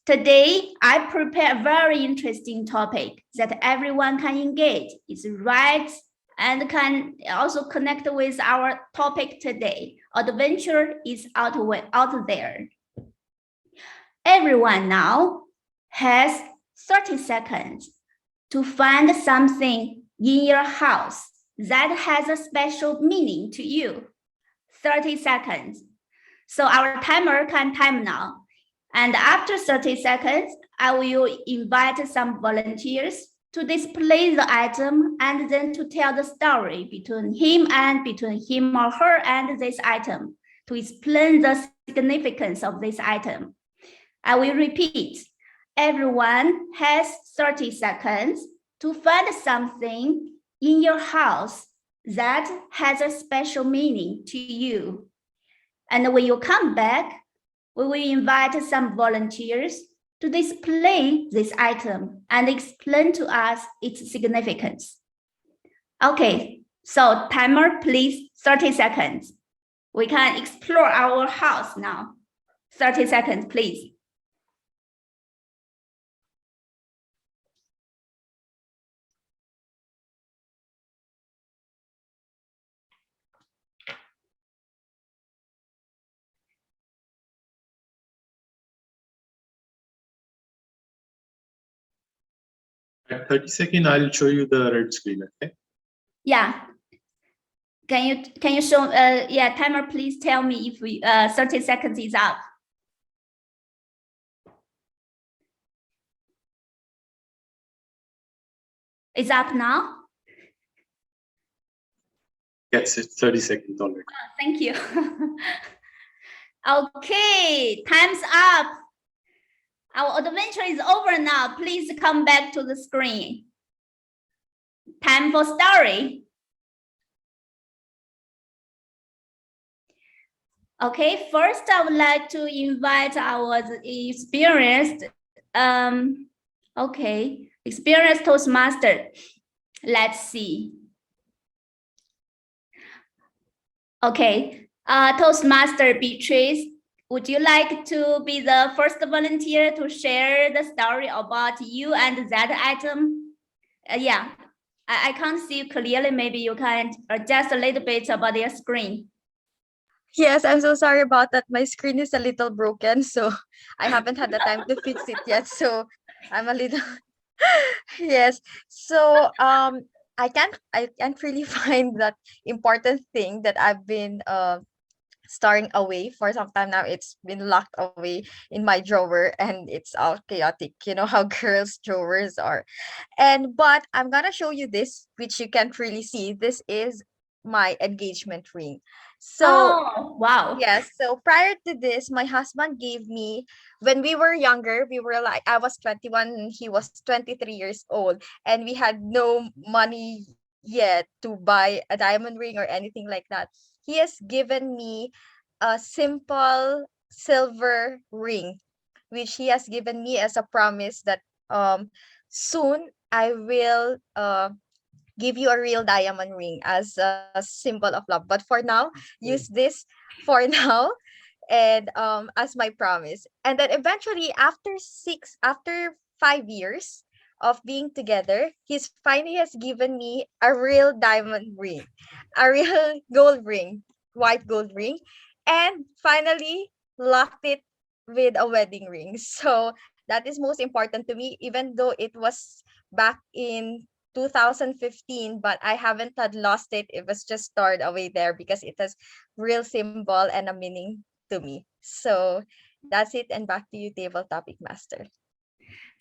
today I prepare a very interesting topic that everyone can engage. It's right and can also connect with our topic today. Adventure is out there. Everyone now has 30 seconds to find something in your house that has a special meaning to you. 30 seconds. So our timer can time now. And after 30 seconds, I will invite some volunteers to display the item and then to tell the story between him or her and this item, to explain the significance of this item. I will repeat. Everyone has 30 seconds to find something in your house that has a special meaning to you. And when you come back, we will invite some volunteers to display this item and explain to us its significance. Okay, so timer, please, 30 seconds. We can explore our house now. 30 seconds, please. At 30 seconds, I'll show you the red screen, okay? Yeah. Can you show, yeah, timer, please tell me if we, 30 seconds is up. It's up now? Yes, it's 30 seconds already. Oh, thank you. Okay, time's up. Our adventure is over now. Please come back to the screen. Time for story. Okay, first I would like to invite our experienced Toastmaster. Let's see. Okay, Toastmaster Beatrice, would you like to be the first volunteer to share the story about you and that item? Yeah, I can't see you clearly. Maybe you can adjust a little bit about your screen. Yes, I'm so sorry about that. My screen is a little broken, so I haven't had the time to fix it yet. So I'm a little yes. So I can't really find that important thing that I've been storing away for some time now. It's been locked away in my drawer and it's all chaotic. You know how girls' drawers are. But I'm gonna show you this, which you can't really see. This is my engagement ring. So oh, wow. yes, so prior to this, my husband gave me, when we were younger, we were like, I was 21 and he was 23 years old, and we had no money yet to buy a diamond ring or anything like that. He has given me a simple silver ring, which he has given me as a promise that soon I will give you a real diamond ring as a symbol of love. But for now, use this for now and as my promise. And then eventually after 5 years of being together, he's finally has given me a real diamond ring, a real gold ring, white gold ring, and finally locked it with a wedding ring. So that is most important to me, even though it was back in 2015, but I haven't had lost it. It was just stored away there because it has real symbol and a meaning to me. So that's it, and back to you, table topic master.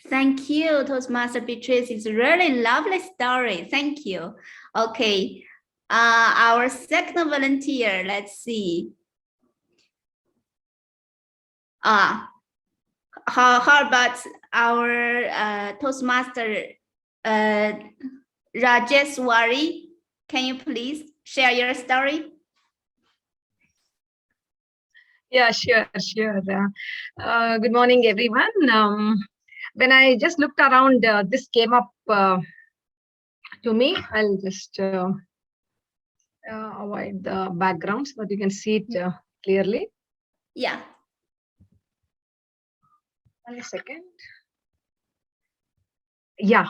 Thank you, Toastmaster Beatrice. It's a really lovely story. Thank you. Okay, our second volunteer, let's see. How about our Toastmaster Rajeswari? Can you please share your story? Yeah, sure. Good morning, everyone. When I just looked around, this came up to me. I'll just avoid the background so that you can see it clearly. Yeah. 1 second. Yeah.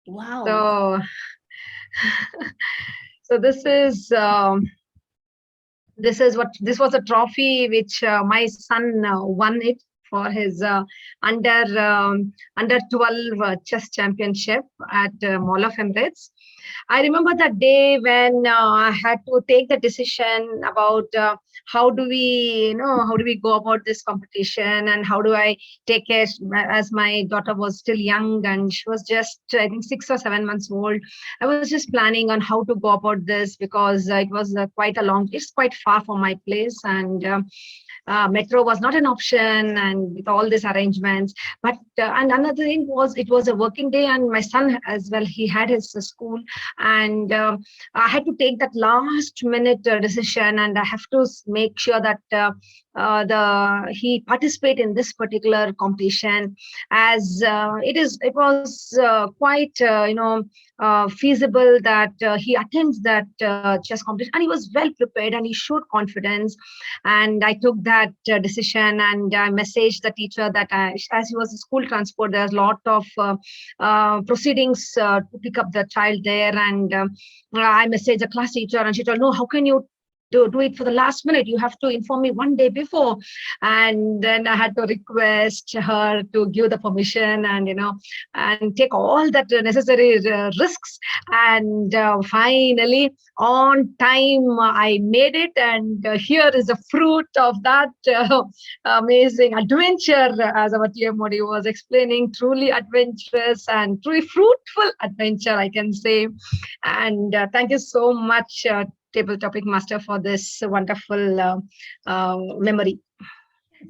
Wow. So, so this was a trophy which my son won it for his under 12 chess championship at Mall of Emirates. I remember that day when I had to take the decision about how do we go about this competition, and how do I take care, as my daughter was still young and she was just, I think, 6 or 7 months old. I was just planning on how to go about this, because it was it's quite far from my place, and metro was not an option, and with all these arrangements. But and another thing was, it was a working day, and my son as well, he had his school, and I had to take that last minute decision, and I have to make sure that he participate in this particular competition, as it was quite feasible that he attends that chess competition, and he was well prepared and he showed confidence. And I took that decision, and I messaged the teacher that as he was in school transport, there's a lot of proceedings to pick up the child there, and I messaged the class teacher, and she told, no, how can you do it for the last minute? You have to inform me 1 day before. And then I had to request her to give the permission, and and take all that necessary risks. And finally, on time, I made it, and here is the fruit of that amazing adventure, as our TMOD was explaining. Truly adventurous and truly fruitful adventure, I can say. And thank you so much, Table Topic Master, for this wonderful memory.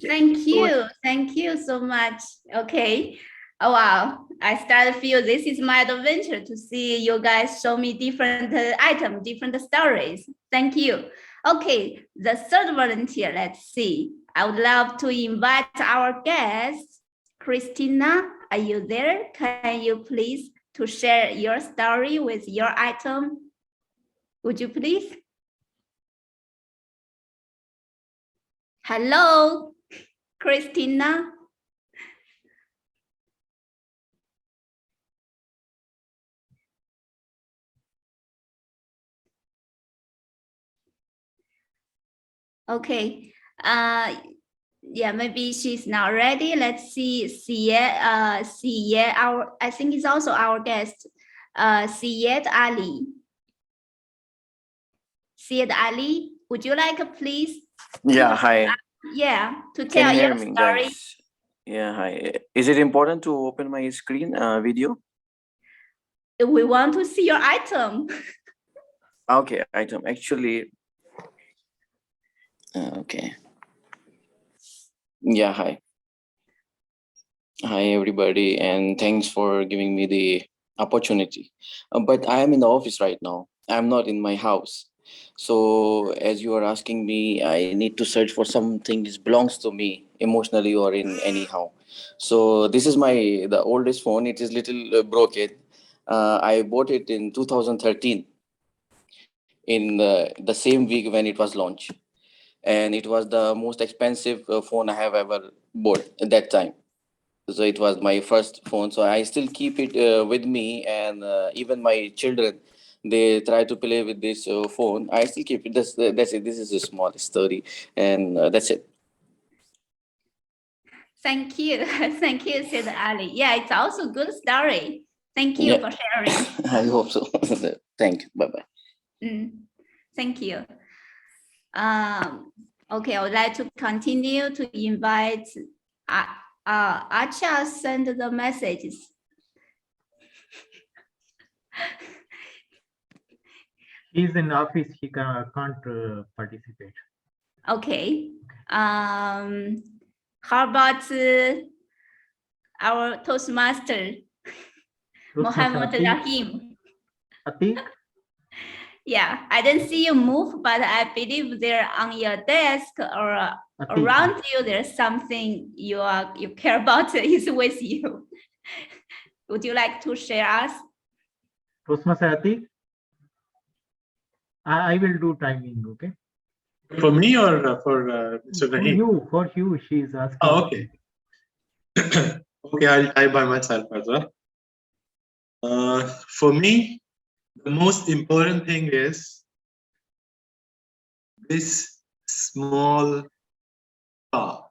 Thank you so much. Okay. Oh wow, I started to feel this is my adventure to see you guys show me different items, different stories. Thank you. Okay, the third volunteer, let's see. I would love to invite our guest, Christina. Are you there? Can you please to share your story with your item? Would you please? Hello, Christina. Okay. Yeah, maybe she's not ready. Let's see. Syed, I think it's also our guest. Syed Ali. Syed Ali, would you like please? Yeah, hi. Yeah, to Can tell you hear your me, story. guys? Yeah, hi. Is it important to open my screen video? We want to see your item. Okay, item. Actually, okay. Yeah, hi. Hi, everybody, and thanks for giving me the opportunity. But I am in the office right now. I'm not in my house. So as you are asking me, I need to search for something that belongs to me emotionally or in anyhow. So this is the oldest phone. It is little broken. I bought it in 2013 in the same week when it was launched. And it was the most expensive phone I have ever bought at that time. So it was my first phone, so I still keep it with me, and even my children, they try to play with this phone. I still keep it. That's it. This is a small story, and that's it. Thank you. Thank you, said Ali. Yeah, it's also a good story. Thank you Yeah. for sharing. I hope so. Thank you. Bye-bye. Thank you. Okay, I would like to continue to invite Acha send the messages. He's in office, he can't participate. Okay. How about our Toastmaster, Muhammad Rahim? Atik? Yeah, I didn't see you move, but I believe they're on your desk or Atik. around you. There's something you care about is with you. Would you like to share us? Toastmaster Atik? I will do timing, okay? For me or for Mr. Rahim? For you, she is asking. Oh, okay. Okay, I'll type by myself as well. For me, the most important thing is this small car.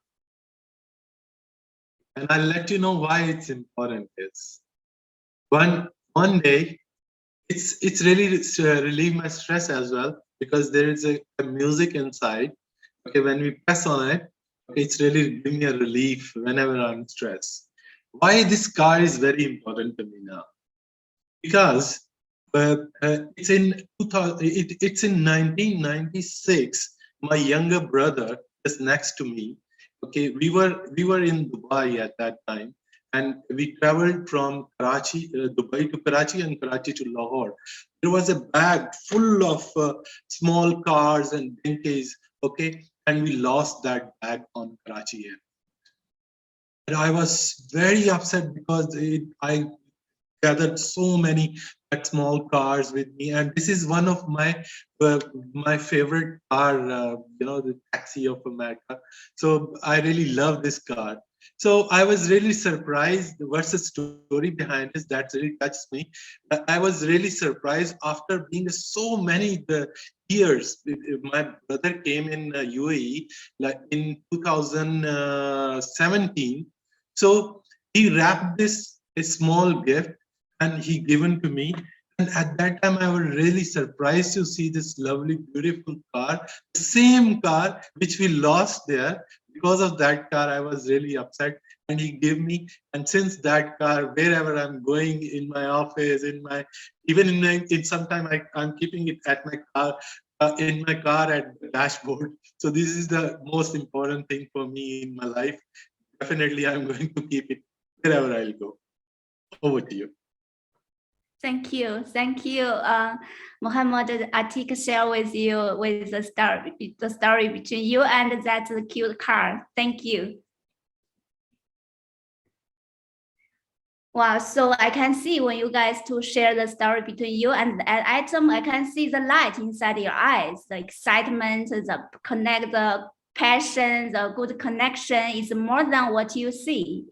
And I'll let you know why it's important is. One day, it's really relieve my stress as well, because there is a music inside. Okay, when we press on it, okay, it's really giving me a relief whenever I'm stressed. Why this car is very important to me now? Because it's in 1996. My younger brother is next to me. Okay, we were in Dubai at that time, and we traveled from Karachi, Dubai to Karachi, and Karachi to Lahore. There was a bag full of small cars and dinkies. Okay, and we lost that bag on Karachi Air. And I was very upset because I gathered so many small cars with me, and this is one of my favorite car, the Taxi of America. So I really love this car. So I was really surprised. What's the story behind this that really touched me? I was really surprised after being so many years. My brother came in UAE like in 2017. So he wrapped this a small gift and he given to me. And at that time, I was really surprised to see this lovely, beautiful car, the same car which we lost there. Because of that car, I was really upset. And he gave me, and since that car, wherever I'm going in my office, in sometime I'm keeping it at my car, in my car at the dashboard. So this is the most important thing for me in my life. Definitely, I'm going to keep it wherever I'll go. Over to you. Thank you. Muhammad Atik share with you with the story between you and that cute car. Thank you. Wow, so I can see when you guys to share the story between you and an item, I can see the light inside your eyes, the excitement, the passion, the good connection is more than what you see.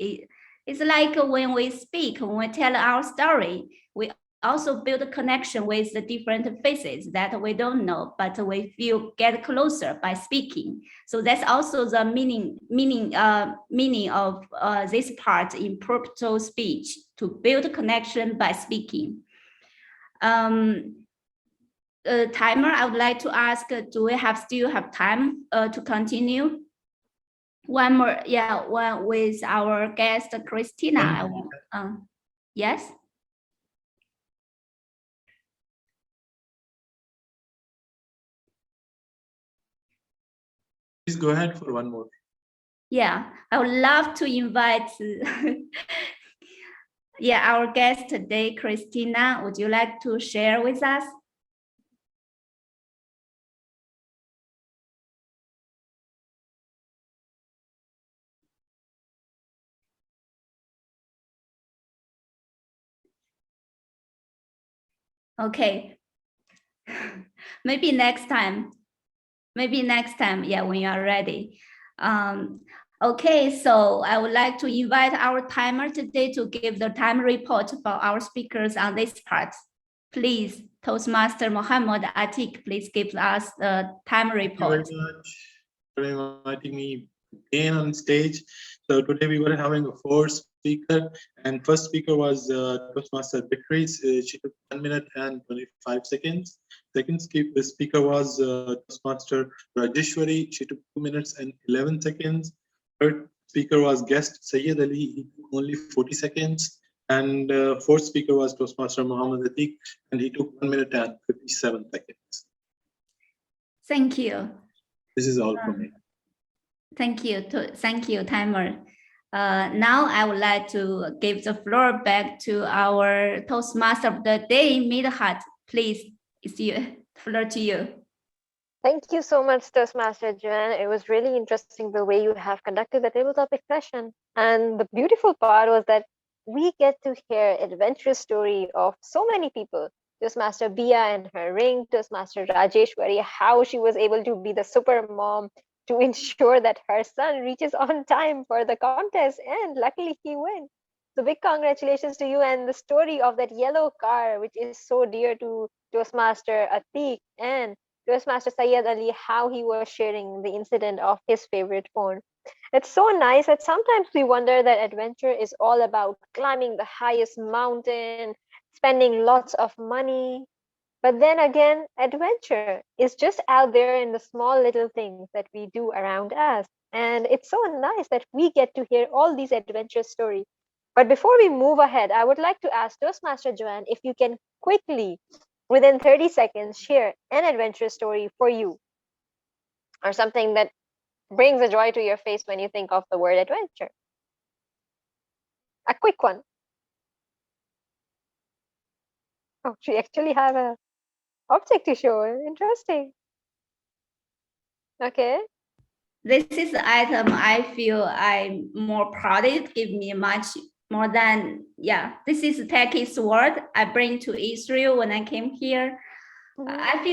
It's like when we speak, when we tell our story, we also build a connection with the different faces that we don't know, but we feel get closer by speaking. So that's also the meaning of this part in purposeful speech, to build a connection by speaking. Timer, I would like to ask, do we still have time to continue? One more, one with our guest Christina. Yes. Please go ahead for one more. Yeah, I would love to invite our guest today, Christina. Would you like to share with us? Okay, maybe next time, yeah, when you are ready. Okay, so I would like to invite our timer today to give the time report for our speakers on this part. Please, Toastmaster Muhammad Atik, please give us the time report. Thank you very much for inviting me again on stage. So today we were having a 4 speaker, and first speaker was Toastmaster Beatrice. She took 1 minute and 25 seconds. Second speaker was Toastmaster Rajeshwari. She took 2 minutes and 11 seconds. Third speaker was guest Sayyid Ali. He took only 40 seconds. And fourth speaker was Toastmaster Muhammad Atiq, and he took 1 minute and 57 seconds. Thank you. This is all from me. Thank you, timer. Now I would like to give the floor back to our Toastmaster of the day, Midhat. Please, it's you. Floor to you. Thank you so much, Toastmaster Joanne. It was really interesting the way you have conducted the table topic session. And the beautiful part was that we get to hear adventurous story of so many people. Toastmaster Bia and her ring, Toastmaster Rajeshwari, how she was able to be the super mom to ensure that her son reaches on time for the contest, and luckily he wins. So big congratulations to you, and the story of that yellow car, which is so dear to Toastmaster Atiq and Toastmaster Sayyid Ali, how he was sharing the incident of his favorite phone. It's so nice that sometimes we wonder that adventure is all about climbing the highest mountain, spending lots of money. But then again, adventure is just out there in the small little things that we do around us. And it's so nice that we get to hear all these adventure stories. But before we move ahead, I would like to ask Toastmaster Joanne if you can quickly, within 30 seconds, share an adventure story for you, or something that brings a joy to your face when you think of the word adventure. A quick one. Oh, she actually have a object to show. Interesting. Okay. This is the item I feel I'm more proud. It give me much more than, this is a techie sword I bring to Israel when I came here. I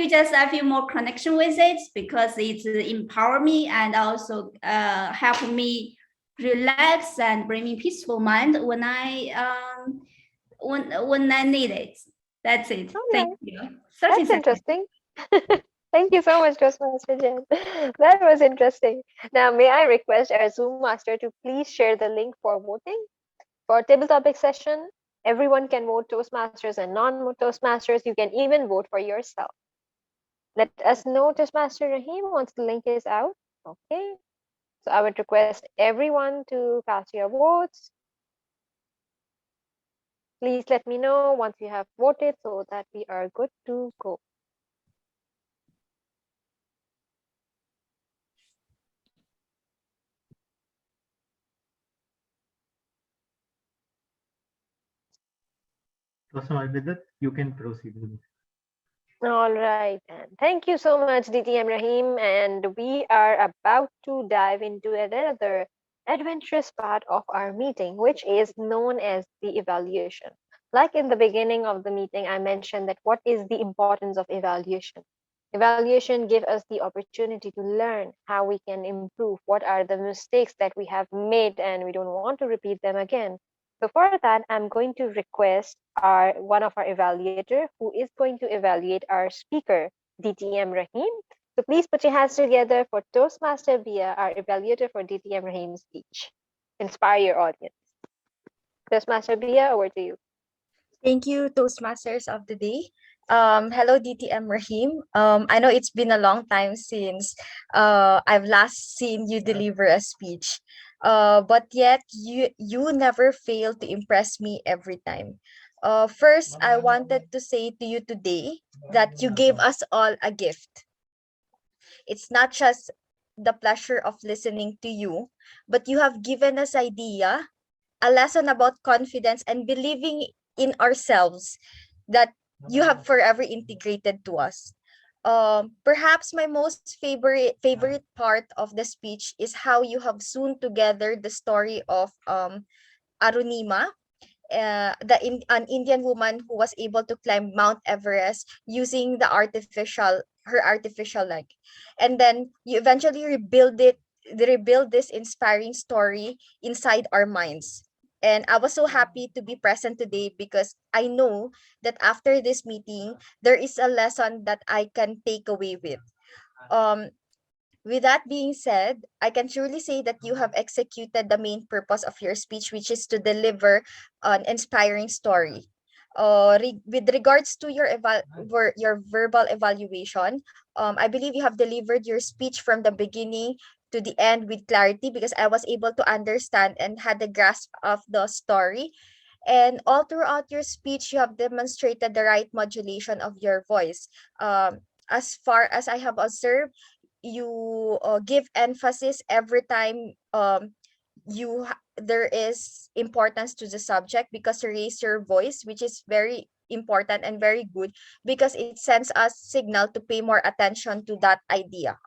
feel more connection with it because it empower me and also help me relax and bring me peaceful mind when I need it. That's it. All Thank right. you. That's interesting. Thank you so much, Toastmaster Jen. That was interesting. Now, may I request our Zoom master to please share the link for voting? For table topic session, everyone can vote, Toastmasters and non-Toastmasters. You can even vote for yourself. Let us know, Toastmaster Rahim, once the link is out. Okay. So I would request everyone to cast your votes. Please let me know once you have voted so that we are good to go. Midhat, you can proceed with it. All right, and thank you so much, DTM Rahim. And we are about to dive into another adventurous part of our meeting, which is known as the evaluation. Like in the beginning of the meeting, I mentioned that what is the importance of evaluation? Evaluation gives us the opportunity to learn how we can improve, what are the mistakes that we have made and we don't want to repeat them again. So for that, I'm going to request one of our evaluator who is going to evaluate our speaker, DTM Rahim. So please put your hands together for Toastmaster Bia, our evaluator for DTM Rahim's speech. Inspire your audience. Toastmaster Bia, over to you. Thank you, Toastmasters of the day. Hello, DTM Rahim. I know it's been a long time since I've last seen you deliver a speech. But yet you never fail to impress me every time. First, I wanted to say to you today that you gave us all a gift. It's not just the pleasure of listening to you, but you have given us a lesson about confidence and believing in ourselves that you have forever integrated to us. Perhaps my most favorite part of the speech is how you have sewn together the story of Arunima, an Indian woman who was able to climb Mount Everest using her artificial leg, and then you eventually rebuild this inspiring story inside our minds. And I was so happy to be present today because I know that after this meeting, there is a lesson that I can take away with. Um, With that being said, I can truly say that you have executed the main purpose of your speech, which is to deliver an inspiring story. With regards to your verbal evaluation, I believe you have delivered your speech from the beginning to the end with clarity, because I was able to understand and had the grasp of the story. And all throughout your speech, you have demonstrated the right modulation of your voice. As far as I have observed, you give emphasis every time there is importance to the subject, because you raise your voice, which is very important and very good, because it sends us signal to pay more attention to that idea.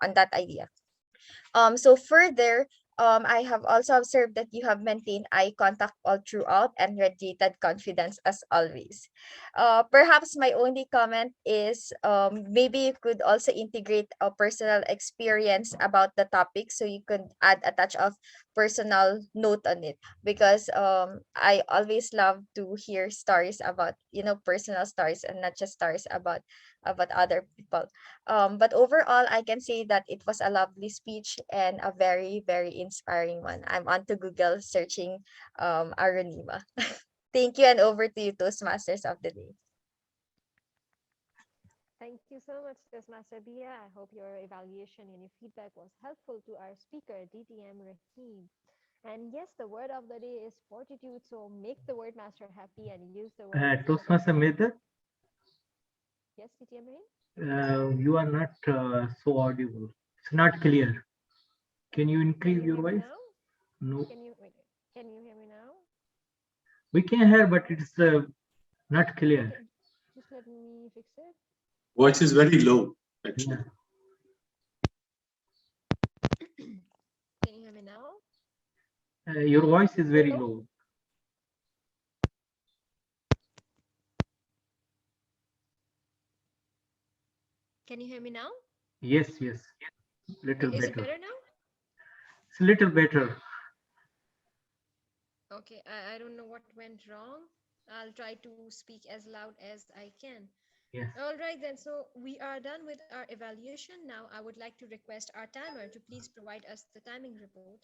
So further, I have also observed that you have maintained eye contact all throughout and radiated confidence as always. Perhaps my only comment is, maybe you could also integrate a personal experience about the topic, so you could add a touch of personal note on it, because I always love to hear stories about, personal stories, and not just stories about other people. But overall, I can say that it was a lovely speech and a very, very inspiring one. I'm on to Google searching Arunima. Thank you, and over to you, Toastmasters of the day. Thank you so much, Toastmaster Bia. I hope your evaluation and your feedback was helpful to our speaker, DTM Rahim. And yes, the word of the day is fortitude. So make the word master happy and use the word. Toastmaster Midhat, Yes, DTM Rahim? you are not so audible. It's not clear. Can you increase your voice? Now? No. Can you hear me now? We can hear, but it's not clear. Okay. Just let me fix it. Voice is very low, actually. Yeah. Can you hear me now? Your voice is very low. Can you hear me now? Yes. Little Is better. it better now? It's a little better. Okay, I don't know what went wrong. I'll try to speak as loud as I can. Yes. All right then, so we are done with our evaluation. Now I would like to request our timer to please provide us the timing report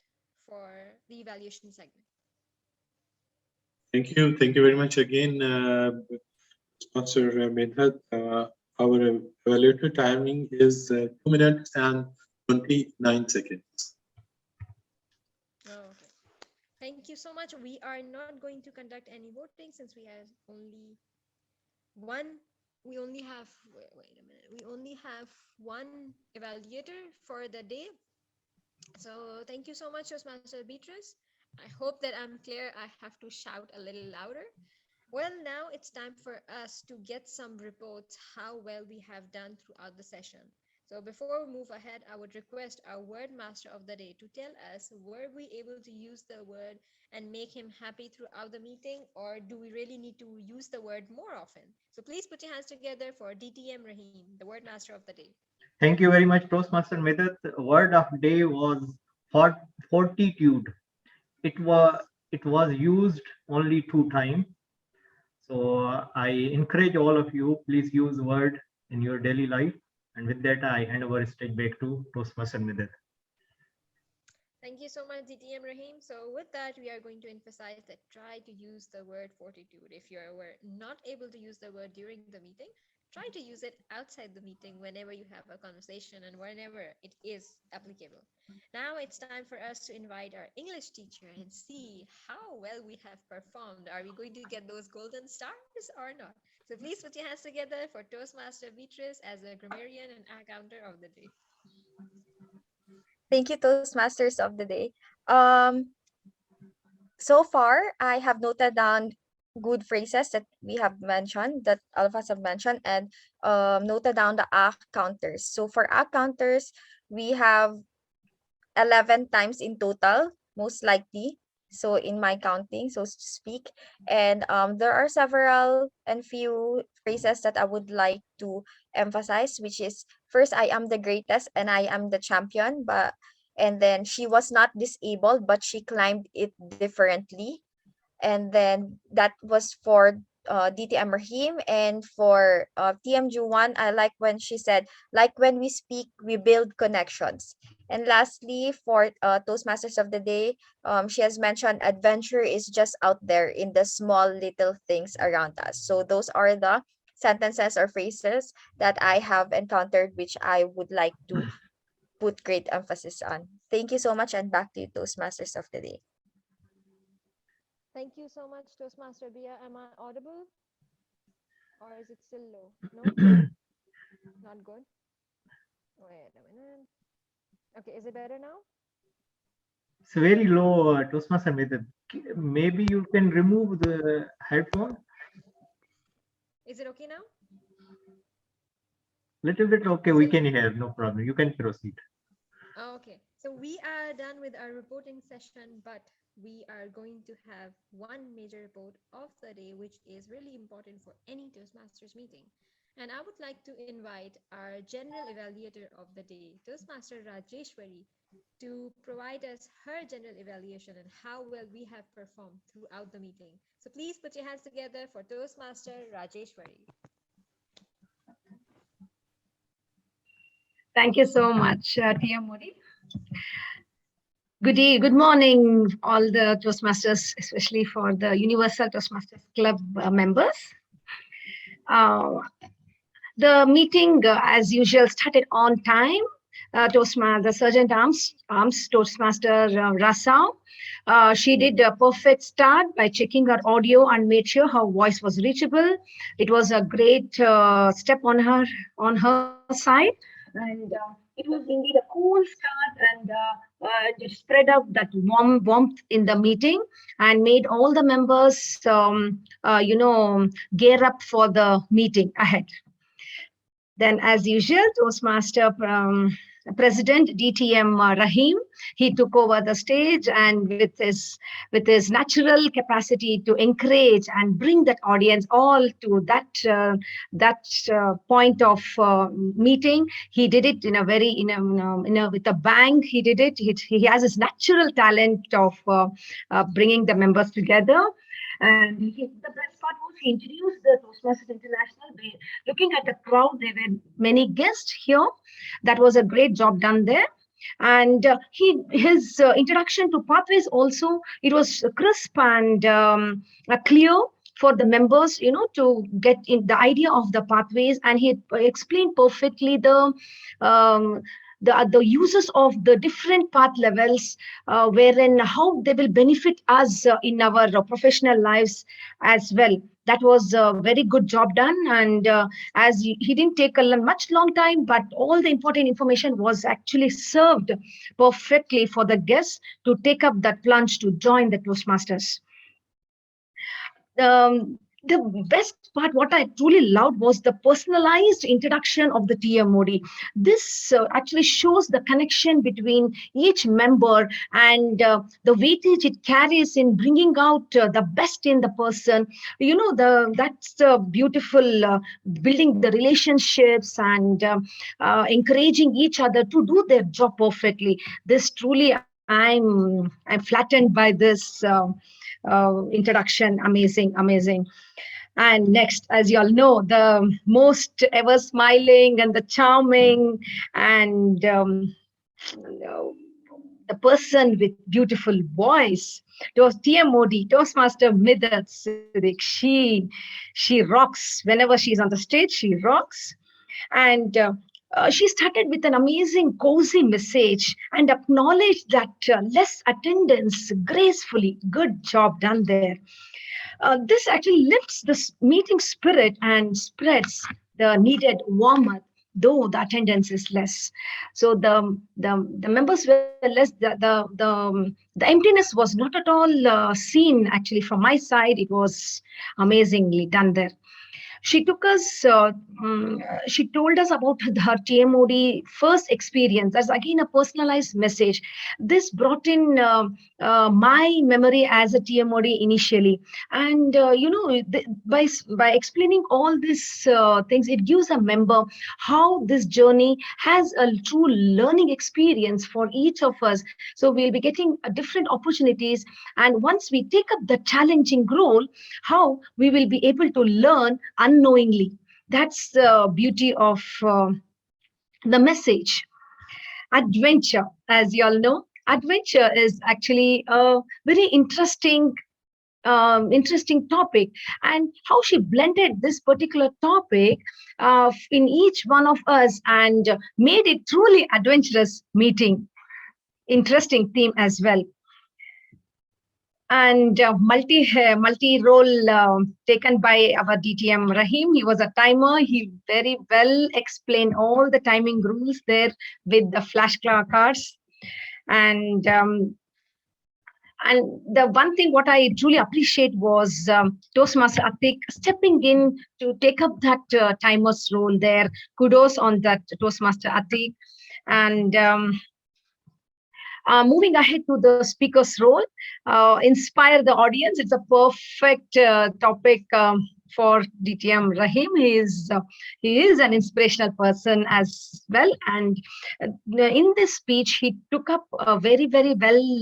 for the evaluation segment. Thank you very much again, Sponsor Midhat. Our evaluator timing is 2 minutes and 29 seconds. Okay. Thank you so much. We are not going to conduct any voting since we have only one. We only have wait a minute. We only have one evaluator for the day. So thank you so much, Toastmaster Beatrice. I hope that I'm clear. I have to shout a little louder. Well, now it's time for us to get some reports how well we have done throughout the session. So before we move ahead, I would request our word master of the day to tell us, were we able to use the word and make him happy throughout the meeting, or do we really need to use the word more often? So please put your hands together for DTM Rahim, the word master of the day. Thank you very much, Toastmaster Midhat. Word of day was fortitude. It was used only 2 times. So I encourage all of you, please use word in your daily life. And with that, I hand over stage back to Toastmaster Midhat. Thank you so much, DTM Rahim. So with that, we are going to emphasize that try to use the word fortitude. If you were not able to use the word during the meeting, try to use it outside the meeting whenever you have a conversation and whenever it is applicable. Now it's time for us to invite our English teacher and see how well we have performed. Are we going to get those golden stars or not? So please put your hands together for Toastmaster Beatrice as a grammarian and accounter of the day. Thank you, Toastmasters of the day. So far, I have noted down good phrases that we have mentioned, that all of us have mentioned, and noted down the counters. So for counters, we have 11 times in total, most likely. So in my counting, so to speak. And there are several and few phrases that I would like to emphasize, which is, first, I am the greatest and I am the champion, and then she was not disabled, but she climbed it differently. And then that was for DTM Rahim. And for TM Juwan, I like when she said, like when we speak, we build connections. And lastly, for Toastmasters of the day, she has mentioned adventure is just out there in the small little things around us. So those are the sentences or phrases that I have encountered, which I would like to put great emphasis on. Thank you so much, and back to you, Toastmasters of the day. Thank you so much, Toastmaster Bia. Am I audible? Or is it still low? No? Not good? Wait a minute. Okay, is it better now? It's very low, Toastmaster Midhat. Maybe you can remove the headphone. Is it okay now? Little bit okay, we can hear, no problem. You can proceed. Okay, so we are done with our reporting session, but we are going to have one major report of the day, which is really important for any Toastmasters meeting. And I would like to invite our general evaluator of the day, Toastmaster Rajeshwari, to provide us her general evaluation and how well we have performed throughout the meeting. So please put your hands together for Toastmaster Rajeshwari. Thank you so much, TMOD. Good morning, all the Toastmasters, especially for the Universal Toastmasters Club members. The meeting, as usual, started on time. The Sergeant Arms Toastmaster Rasau. She did a perfect start by checking her audio and made sure her voice was reachable. It was a great step on her side, and it was indeed a cool start, and it spread out that warmth in the meeting and made all the members, gear up for the meeting ahead. Then, as usual, Toastmaster President DTM Rahim, he took over the stage, and with his natural capacity to encourage and bring that audience all to that point of meeting, he did it in a very with a bang. He did it. He has his natural talent of bringing the members together. And the best part was he introduced the Toastmasters International. Looking at the crowd, there were many guests here. That was a great job done there. And his introduction to pathways also, it was crisp and clear for the members, to get in the idea of the pathways. And he explained perfectly the uses of the different path levels, wherein how they will benefit us in our professional lives as well. That was a very good job done, and as he didn't take a much long time, but all the important information was actually served perfectly for the guests to take up that plunge to join the Toastmasters. The best part, what I truly loved, was the personalized introduction of the TMOD. This actually shows the connection between each member and the weightage it carries in bringing out the best in the person. That's beautiful, building the relationships and encouraging each other to do their job perfectly. This truly, I'm flattened by this introduction. Amazing. And next, as you all know, the most ever smiling and the charming and the person with beautiful voice, it was TMOD, Toastmaster Midhat. She rocks. Whenever she's on the stage, she rocks. And she started with an amazing, cozy message and acknowledged that less attendance gracefully. Good job done there. This actually lifts the meeting spirit and spreads the needed warmth, though the attendance is less. So the members were less. The emptiness was not at all seen. Actually, from my side, it was amazingly done there. She took us, she told us about her TMOD first experience. That's again a personalized message. This brought in my memory as a TMOD initially. And, by explaining all these things, it gives a member how this journey has a true learning experience for each of us. So we'll be getting different opportunities. And once we take up the challenging role, how we will be able to learn unknowingly. That's the beauty of the message. adventure. As you all know, adventure is actually a very interesting topic, and how she blended this particular topic in each one of us and made it truly adventurous meeting. Interesting theme as well. And multi role taken by our DTM Rahim. He was a timer. He very well explained all the timing rules there with the flashcards. And the one thing what I truly appreciate was Toastmaster Atik stepping in to take up that timer's role there. Kudos on that, Toastmaster Atik. And moving ahead to the speaker's role, inspire the audience. It's a perfect topic for DTM Rahim. He is an inspirational person as well. And in this speech, he took up a very, very well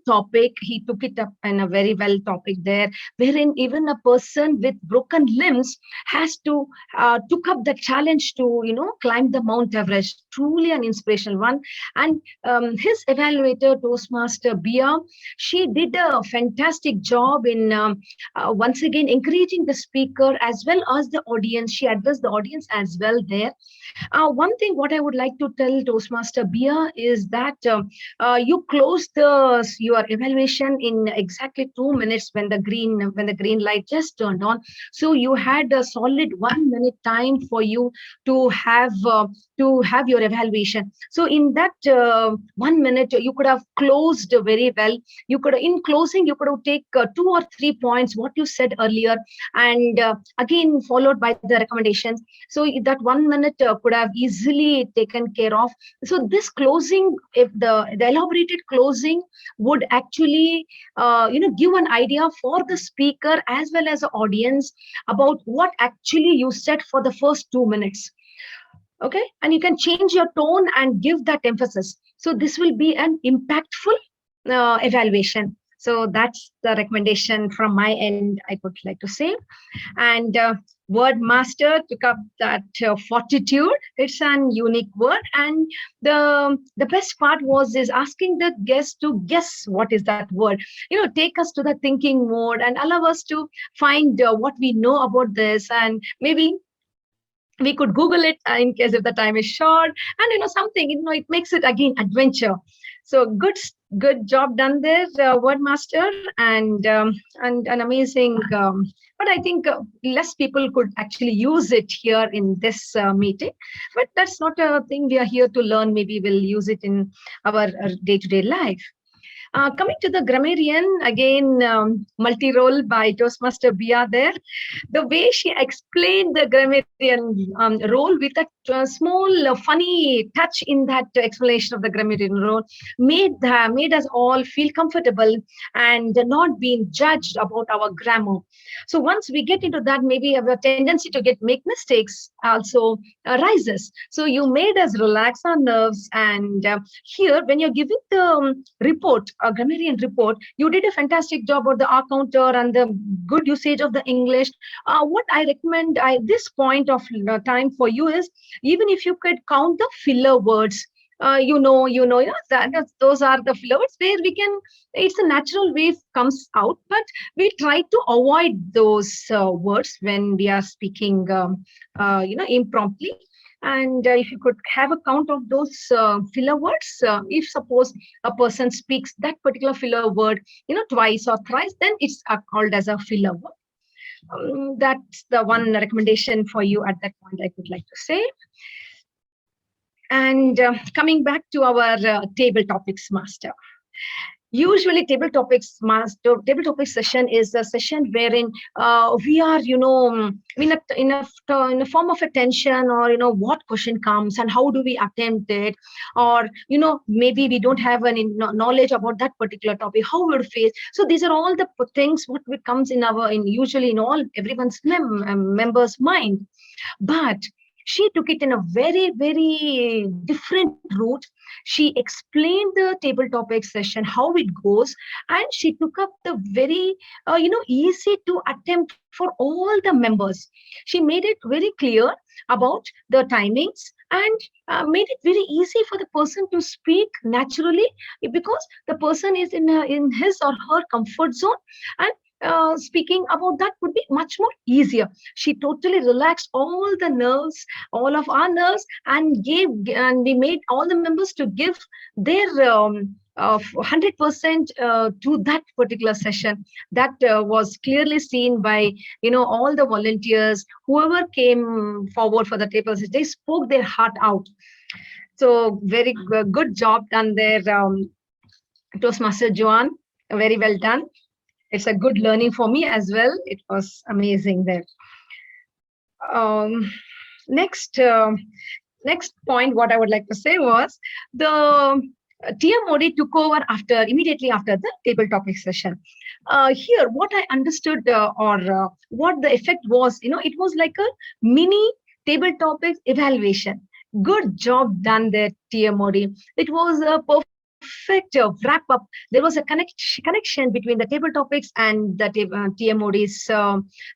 topic. He took it up in a very well topic there, wherein even a person with broken limbs has to took up the challenge to climb the Mount Everest. Truly an inspirational one. And his evaluator, Toastmaster Bia, she did a fantastic job in once again encouraging the speaker as well as the audience. She addressed the audience as well there. One thing what I would like to tell Toastmaster Bia is that you close your evaluation in exactly 2 minutes when the green light just turned on. So you had a solid 1 minute time for you to have your evaluation. So in that 1 minute, you could have closed very well. In closing, you could have take 2 or 3 points what you said earlier, and again followed by the recommendations. So that 1 minute could have easily taken care of. So this closing, if the elaborated closing would actually give an idea for the speaker as well as the audience about what actually you said for the first 2 minutes. Okay, and you can change your tone and give that emphasis. So this will be an impactful evaluation. So that's the recommendation from my end, I would like to say. And word master took up that fortitude. It's an unique word, and the best part is asking the guest to guess what is that word. Take us to the thinking mode and allow us to find what we know about this, and maybe we could Google it in case if the time is short, and something, it makes it again adventure. So good job done there, Wordmaster, and an amazing. But I think less people could actually use it here in this meeting. But that's not a thing we are here to learn. Maybe we'll use it in our day-to-day life. Coming to the Grammarian, again, multi-role by Toastmaster Bia there. The way she explained the Grammarian role with a small funny touch in that explanation of the Grammarian role made us all feel comfortable and not being judged about our grammar. So once we get into that, maybe our tendency to make mistakes also rises. So you made us relax our nerves, and here when you're giving the report, a Grammarian report, you did a fantastic job of the R counter and the good usage of the English. What I recommend this point of time for you is, even if you could count the filler words, that those are the filler words where we can, it's a natural way comes out, but we try to avoid those words when we are speaking, impromptu. And if you could have a count of those filler words, if suppose a person speaks that particular filler word, twice or thrice, then it's called as a filler word. That's the one recommendation for you at that point, I would like to say. And coming back to our table topics master. Usually table topics session is a session wherein we are, in a form of attention, or, what question comes and how do we attempt it, or, maybe we don't have any knowledge about that particular topic, how we would face. So these are all the things what comes usually in everyone's members' mind. But she took it in a very, very different route. She explained the table topic session, how it goes, and she took up the very, easy to attempt for all the members. She made it very clear about the timings and made it very easy for the person to speak naturally, because the person is in his or her comfort zone, and speaking about that would be much more easier. She totally relaxed all the nerves, all of our nerves, and we made all the members to give their 100% to that particular session. That was clearly seen by all the volunteers, whoever came forward for the tables. They spoke their heart out. So very good job done there, Toastmaster Joan. Very well done. It's a good learning for me as well. It was amazing there. Um, next point, what I would like to say was the TMOD took over immediately after the table topic session. Here, what I understood what the effect was, it was like a mini table topics evaluation. Good job done there, TMOD. It was a perfect wrap up. There was a connection between the table topics and the TMOD's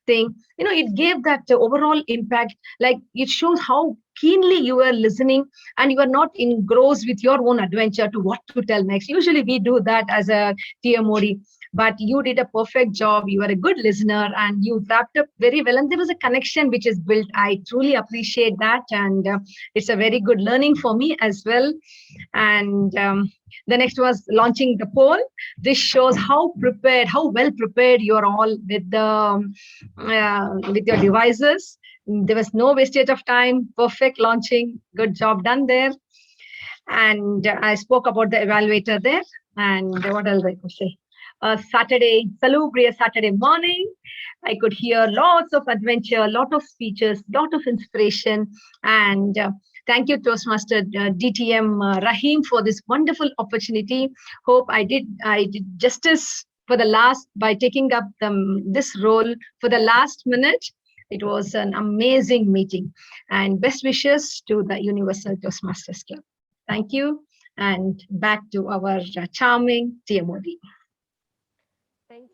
thing. It gave that overall impact. Like, it shows how keenly you are listening and you are not engrossed with your own adventure to what to tell next. Usually we do that as a TMOD, but you did a perfect job. You are a good listener and you wrapped up very well, and there was a connection which is built. I truly appreciate that, and it's a very good learning for me as well. And the next was launching the poll. This shows how well prepared you are all with your devices. There was no wastage of time. Perfect launching. Good job done there. And I spoke about the evaluator there. And what else I could say? Salubrious Saturday morning. I could hear lots of adventure, a lot of speeches, lot of inspiration. And thank you, Toastmaster DTM Rahim, for this wonderful opportunity. Hope I did justice for the last by taking up this role for the last minute. It was an amazing meeting, and best wishes to the Universal Toastmasters Club. Thank you, and back to our charming TMOD. Thank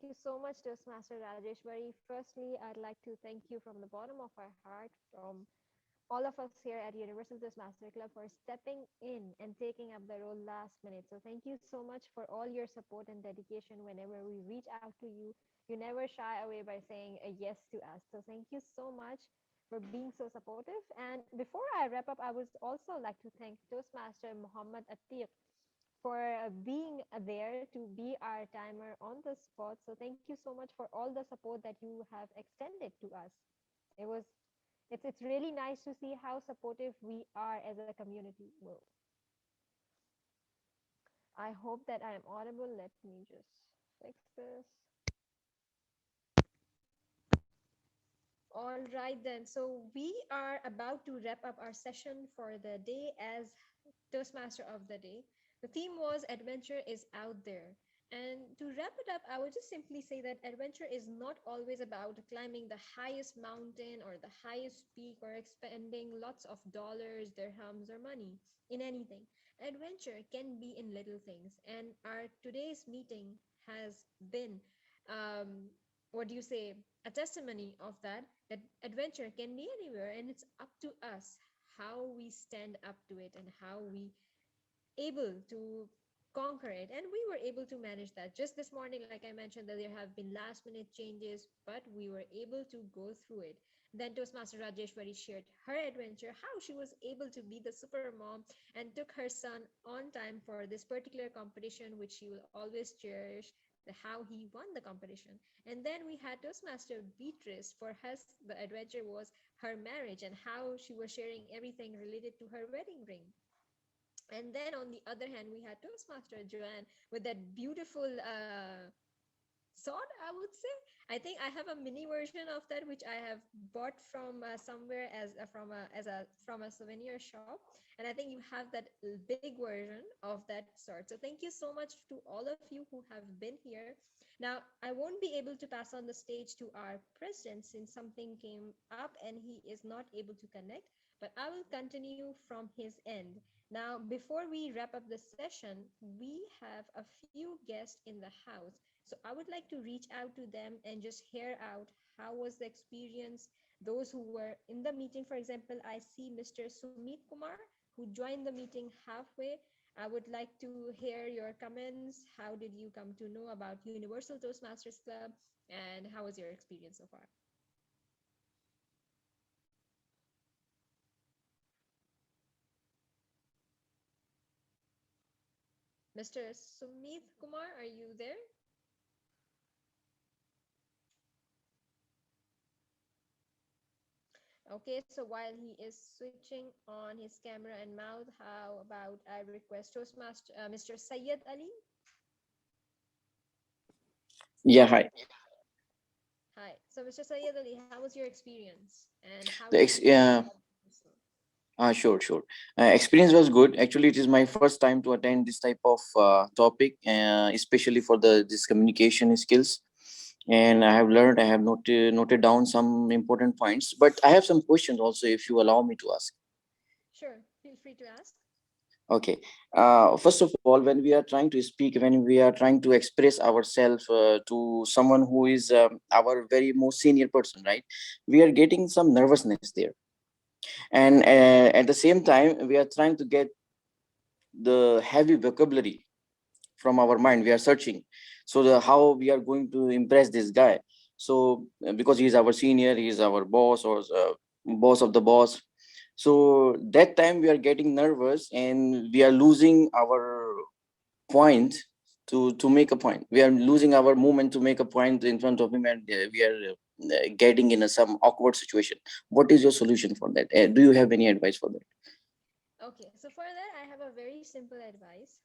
you so much, Toastmaster Rajeshwari. Firstly, I'd like to thank you from the bottom of our heart, from all of us here at Universal Toastmaster Club, for stepping in and taking up the role last minute. So thank you so much for all your support and dedication whenever we reach out to you. You never shy away by saying a yes to us. So thank you so much for being so supportive. And before I wrap up, I would also like to thank Toastmaster Muhammad Atiq for being there to be our timer on the spot. So thank you so much for all the support that you have extended to us. It's really nice to see how supportive we are as a community. Whoa. I hope that I am audible. Let me just fix this. All right then. So we are about to wrap up our session for the day as Toastmaster of the day. The theme was adventure is out there. And to wrap it up, I would just simply say that adventure is not always about climbing the highest mountain or the highest peak or expending lots of dollars, dirhams, or money in anything. Adventure can be in little things. And our today's meeting has been, what do you say, a testimony of that, that adventure can be anywhere, and it's up to us how we stand up to it and how we able to conquer it. And we were able to manage that. Just this morning, like I mentioned, that there have been last minute changes, but we were able to go through it. Then Toastmaster Rajeshwari shared her adventure, how she was able to be the super mom and took her son on time for this particular competition, which she will always cherish, the how he won the competition. And then we had Toastmaster Beatrice. For her, the adventure was her marriage and how she was sharing everything related to her wedding ring. And then on the other hand, we had Toastmaster Joanne with that beautiful sword, I would say. I think I have a mini version of that, which I have bought from somewhere as from a souvenir shop. And I think you have that big version of that sword. So thank you so much to all of you who have been here. Now, I won't be able to pass on the stage to our president since something came up and he is not able to connect, but I will continue from his end. Now, before we wrap up the session, we have a few guests in the house. So I would like to reach out to them and just hear out how was the experience? Those who were in the meeting, for example, I see Mr. Sumit Kumar, who joined the meeting halfway. I would like to hear your comments. How did you come to know about Universal Toastmasters Club, and how was your experience so far? Mr. Sumit Kumar, are you there? Okay, so while he is switching on his camera and mouth, how about I request Toastmaster Mr. Syed Ali? Yeah, hi. Hi. So Mr. Syed Ali, how was your experience? And how The did ex you yeah, sure. Experience was good. Actually, it is my first time to attend this type of topic, especially for this communication skills. And I have learned, I have noted down some important points, but I have some questions also, if you allow me to ask. Sure, feel free to ask. Okay. First of all, when we are trying to speak, when we are trying to express ourselves to someone who is our very most senior person, right? We are getting some nervousness there. And at the same time, we are trying to get the heavy vocabulary from our mind. We are searching. So how we are going to impress this guy. So because he is our senior, he is our boss, or boss of the boss. So that time we are getting nervous and we are losing our point to make a point. We are losing our movement to make a point in front of him, and we are getting in some awkward situation. What is your solution for that? Do you have any advice for that? Okay, so for that, I have a very simple advice.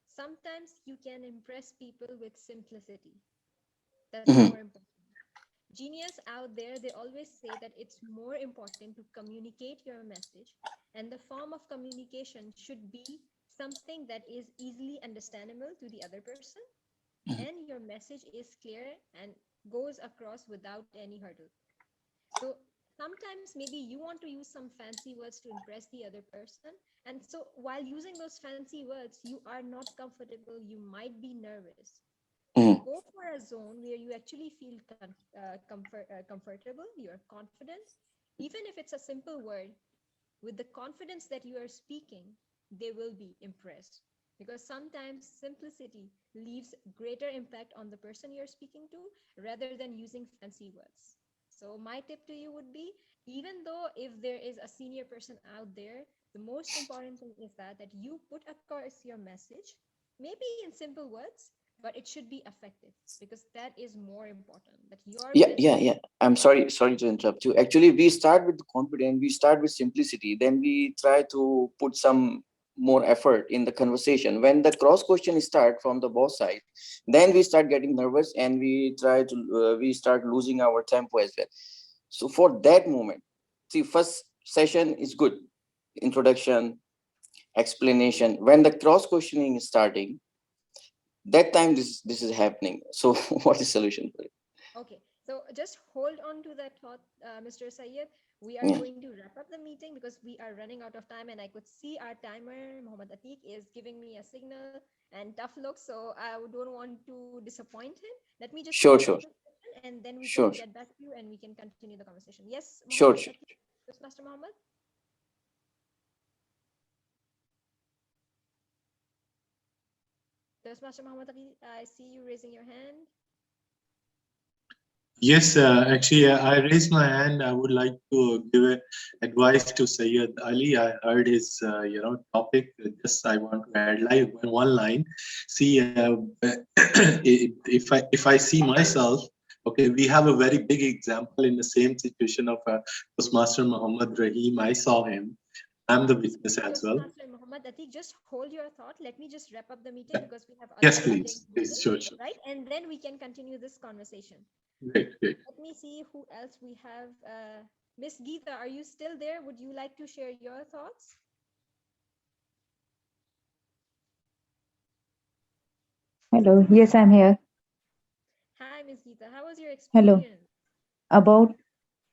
Sometimes you can impress people with simplicity. That's Mhm. more important. Genius out there, they always say that it's more important to communicate your message, and the form of communication should be something that is easily understandable to the other person, and your message is clear and goes across without any hurdle. So sometimes maybe you want to use some fancy words to impress the other person, and so while using those fancy words, you are not comfortable, you might be nervous. So Mhm. go for a zone where you actually feel comfortable, you're confident. Even if it's a simple word, with the confidence that you are speaking, they will be impressed. Because sometimes simplicity leaves greater impact on the person you're speaking to rather than using fancy words. So my tip to you would be, even though if there is a senior person out there, the most important thing is that you put across your message, maybe in simple words, but it should be effective, because that is more important, that your message. Yeah. I'm sorry to interrupt you. Actually, we start with confidence, we start with simplicity, then we try to put some more effort in the conversation. When the cross question start from the both side, then we start getting nervous and we start losing our tempo as well. So for that moment, see, first session is good, introduction, explanation. When the cross questioning is starting, that time this is happening. So what is solution for it? Okay, so just hold on to that thought, Mr. Syed. We are Yeah. going to wrap up the meeting because we are running out of time, and I could see our timer, Muhammad Atiq, is giving me a signal and tough look, so I don't want to disappoint him. Let me just Sure, wrap sure, up the session, and then we can sure, get back to you and we can continue the conversation. Yes, sure, Muhammad sure. Atiq, Master Muhammad? Master Muhammad Atiq, I see you raising your hand. Yes, actually, I raised my hand. I would like to give advice to Sayyid Ali. I heard his, topic. Just I want to add like one line. See, if I see myself, okay, we have a very big example in the same situation of Toastmaster Muhammad Rahim. I saw him. I'm the witness as well. Toastmaster Muhammad Atiq, just hold your thought. Let me just wrap up the meeting because we have Yes, others attending please. the Please, meeting, sure, sure. right? And then we can continue this conversation. Great, great. Let me see who else we have. Miss Geeta, are you still there? Would you like to share your thoughts? Hello. Yes, I'm here. Hi, Miss Geeta. How was your Hello. experience? About,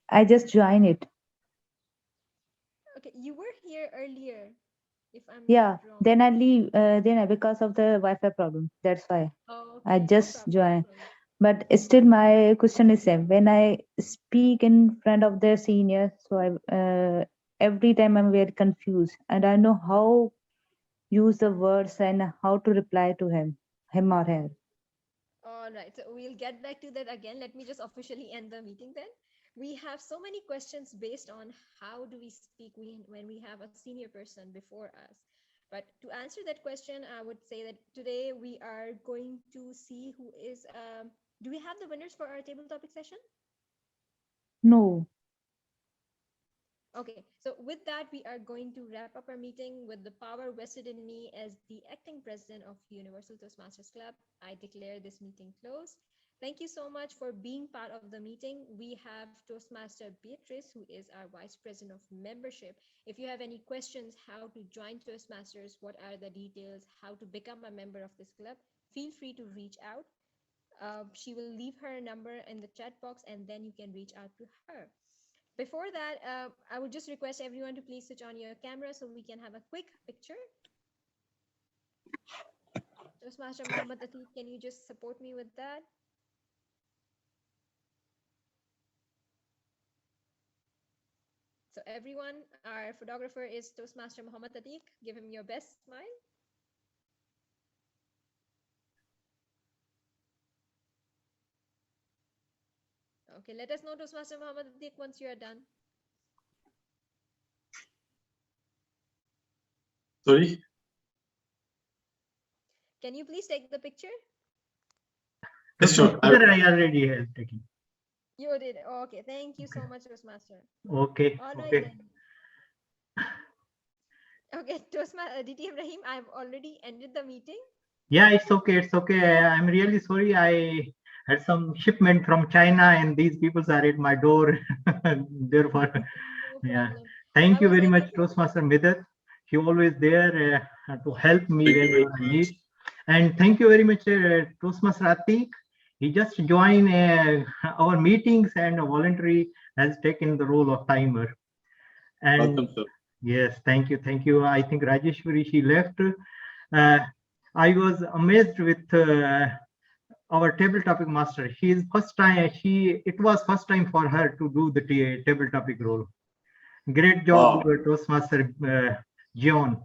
I just joined it. Okay, you were here earlier, if I'm not Yeah. wrong. Then I leave. Then because of the Wi-Fi problem. That's why Oh, I okay, no just problem. No joined. problem. But still, my question is same. When I speak in front of the senior, so every time I'm very confused, and I know how use the words and how to reply to him or her. All right, so we'll get back to that again. Let me just officially end the meeting then. We have so many questions based on how do we speak when we have a senior person before us. But to answer that question, I would say that today we are going to see who is, do we have the winners for our table topic session? No. Okay, so with that, we are going to wrap up our meeting with the power vested in me as the acting president of Universal Toastmasters Club. I declare this meeting closed. Thank you so much for being part of the meeting. We have Toastmaster Beatrice, who is our Vice President of Membership. If you have any questions, how to join Toastmasters, what are the details, how to become a member of this club, feel free to reach out. She will leave her number in the chat box and then you can reach out to her. Before that, I would just request everyone to please switch on your camera so we can have a quick picture. Toastmaster Mohammed Atiq, can you just support me with that? So everyone, our photographer is Toastmaster Mohammed Atiq. Give him your best smile. Okay, let us know, Toastmaster Mohammed Atiq, once you are done. Sorry? Can you please take the picture? Yes, sure. I already have taken. You did. Okay, thank you so much, Toastmaster. Okay. All right, Okay. then. Okay, Toastmaster DTM Rahim, I've already ended the meeting. Yeah, it's okay. It's okay. I'm really sorry. I had some shipment from China and these people are at my door. Therefore, No yeah. problem. Thank I you was very like, much, Toastmaster Midhat. He always there to help me when I need. And thank you very much, Toastmaster Atiq. He just joined our meetings and voluntary has taken the role of timer. And welcome, sir. Yes, thank you. Thank you. I think Rajeshwari, she left. I was amazed with our table topic master. She's first time. It was first time for her to do the table topic role. Great job, Wow. Toastmaster John.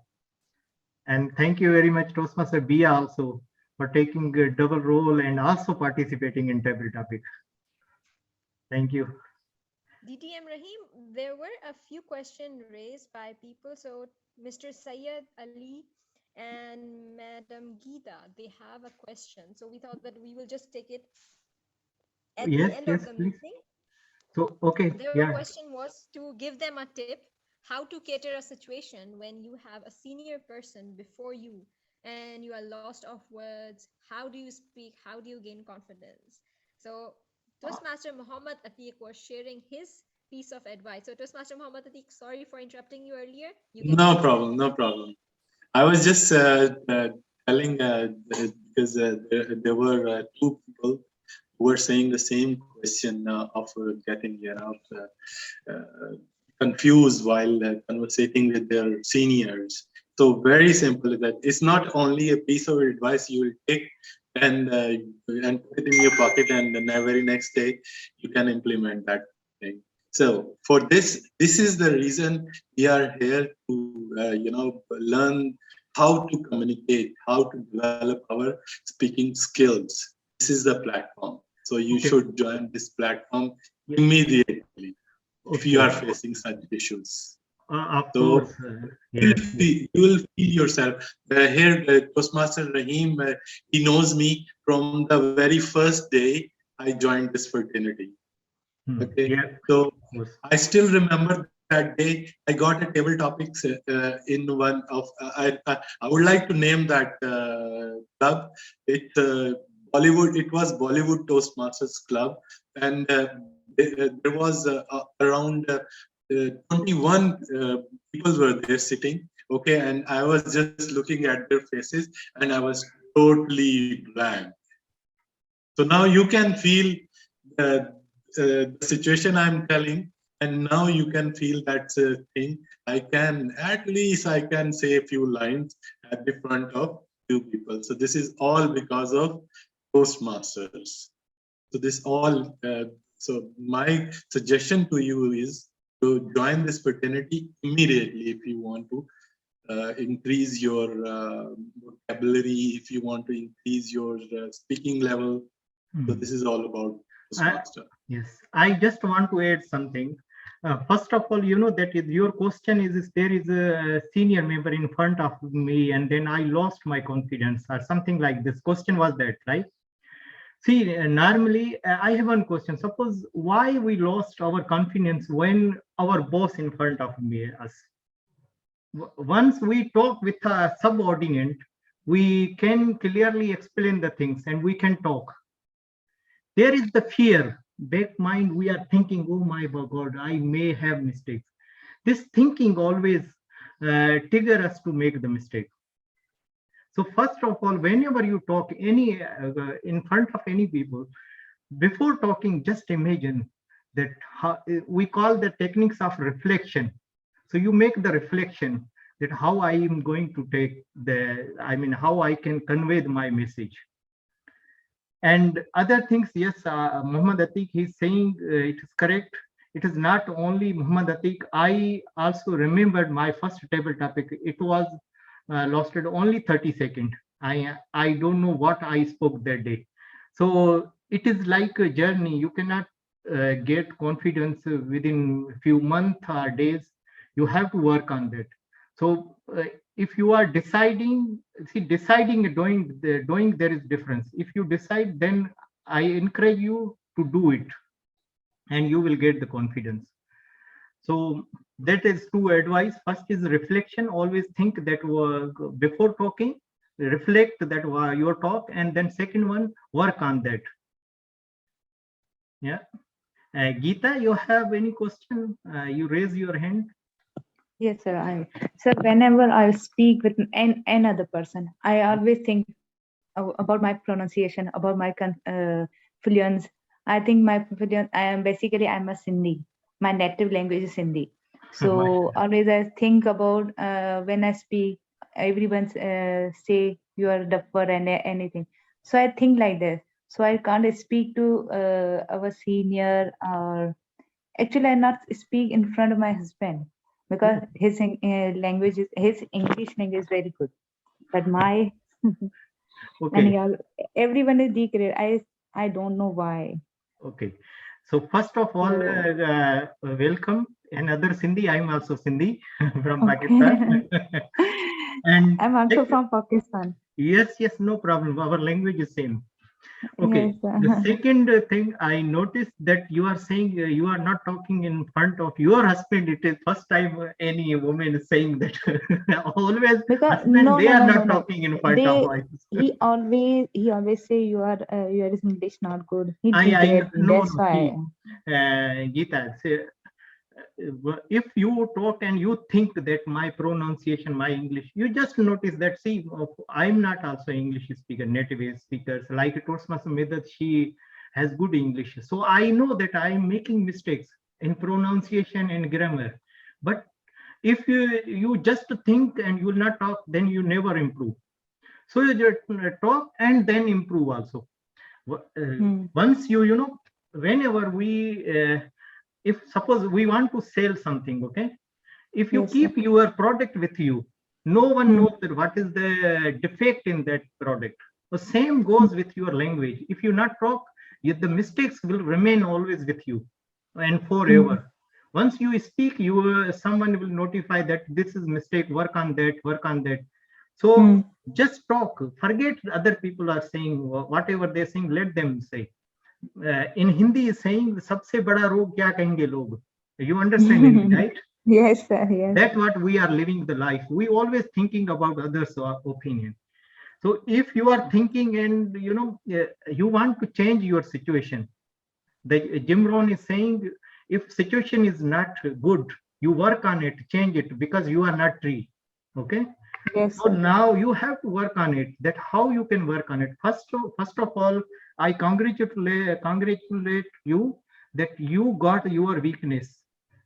And thank you very much, Toastmaster Bia, also for taking a double role and also participating in table topic. Thank you. DTM Rahim, there were a few questions raised by people. So Mr. Syed Ali and Madam Geeta, they have a question. So we thought that we will just take it at the end of the Please. meeting. So, okay. Their question was to give them a tip how to cater a situation when you have a senior person before you and you are lost of words. How do you speak? How do you gain confidence? So Toastmaster Mohammed Atiq was sharing his piece of advice. So Toastmaster Mohammed Atiq, sorry for interrupting you earlier. No problem, no problem. I was just telling because there were two people who were saying the same question of getting confused while conversating with their seniors. So very simple that it's not only a piece of advice you will take and put it in your pocket, and the very next day you can implement that thing. So for this is the reason we are here to learn how to communicate, how to develop our speaking skills. This is the platform. So you should join this platform immediately if you are facing such issues. Of So course. you will feel yourself. Here, Toastmaster Rahim, he knows me from the very first day I joined this fraternity. Okay, so I still remember that day I got a table topics in one of I would like to name that club. Bollywood. It was Bollywood Toastmasters Club, and there was around 21 people were there sitting. Okay, and I was just looking at their faces, and I was totally blank. So now you can feel the situation I'm telling, and now you can feel that thing. At least I can say a few lines at the front of few people. So this is all because of Toastmasters. So this all, so my suggestion to you is to join this fraternity immediately if you want to increase your vocabulary, if you want to increase your speaking level. So this is all about Toastmaster. Yes, I just want to add something. First of all, you know that your question is there is a senior member in front of me and then I lost my confidence or something like this. Question was that, right? See, normally I have one question. Suppose why we lost our confidence when our boss in front of me, us. Once we talk with a subordinate, we can clearly explain the things and we can talk. There is the fear, back mind, we are thinking, oh my God, I may have mistakes. This thinking always trigger us to make the mistake. So first of all, whenever you talk any in front of any people, before talking, just imagine that we call the techniques of reflection. So you make the reflection that how I am going to take how I can convey my message. And other things, yes, Muhammad Atiq, he's saying it is correct. It is not only Muhammad Atiq. I also remembered my first table topic. It was lasted only 30 seconds. I don't know what I spoke that day. So it is like a journey. You cannot get confidence within a few months or days. You have to work on that. So if you are deciding, deciding and doing, there is difference. If you decide, then I encourage you to do it and you will get the confidence. So that is two advice. First is reflection. Always think that before talking, reflect that your talk, and then second one, work on that. Yeah. Geeta, you have any question? You raise your hand. Yes, sir. So whenever I speak with another person, I always think about my pronunciation, about my fluence. I think my fluence. I'm a Sindhi. My native language is Hindi. So always I think about when I speak, everyone say you are dapper and anything. So I think like this. So I can't speak to our senior, or actually I not speak in front of my husband because his language is, his English language is very good. But my okay. and everyone is declared. I don't know why. Okay. So first of all, welcome. Another Sindhi. I'm also Sindhi from Pakistan. And I'm also from Pakistan. Yes, no problem. Our language is same. Okay. Yes, The second thing I noticed that you are saying you are not talking in front of your husband. It is first time any woman is saying that. Always because husband, they are not talking in front of wife. He always say your English not good. That's why. Geeta, if you talk and you think that my pronunciation, my English, you just notice that, see, I'm not also English speaker, native speakers, like Toastmaster Midhat, she has good English. So I know that I'm making mistakes in pronunciation and grammar. But if you just think and you will not talk, then you never improve. So you just talk and then improve also. Once whenever we, if suppose we want to sell something, okay, if you keep your product with you, no one knows that what is the defect in that product. The same goes with your language. If you not talk, the mistakes will remain always with you and forever. Once you speak, someone will notify that this is mistake, work on that. So just talk, forget other people are saying, whatever they're saying, let them say. In Hindi is saying sabse bada rog kya kahenge log. You understand Hindi, right? Yes, sir. Yes. That's what we are living the life. We always thinking about others' opinion. So if you are thinking and you want to change your situation, the Jim Rohn is saying if situation is not good, you work on it, change it, because you are not tree. Okay. Yes. So now you have to work on it. That how you can work on it. First of all, I congratulate you that you got your weakness.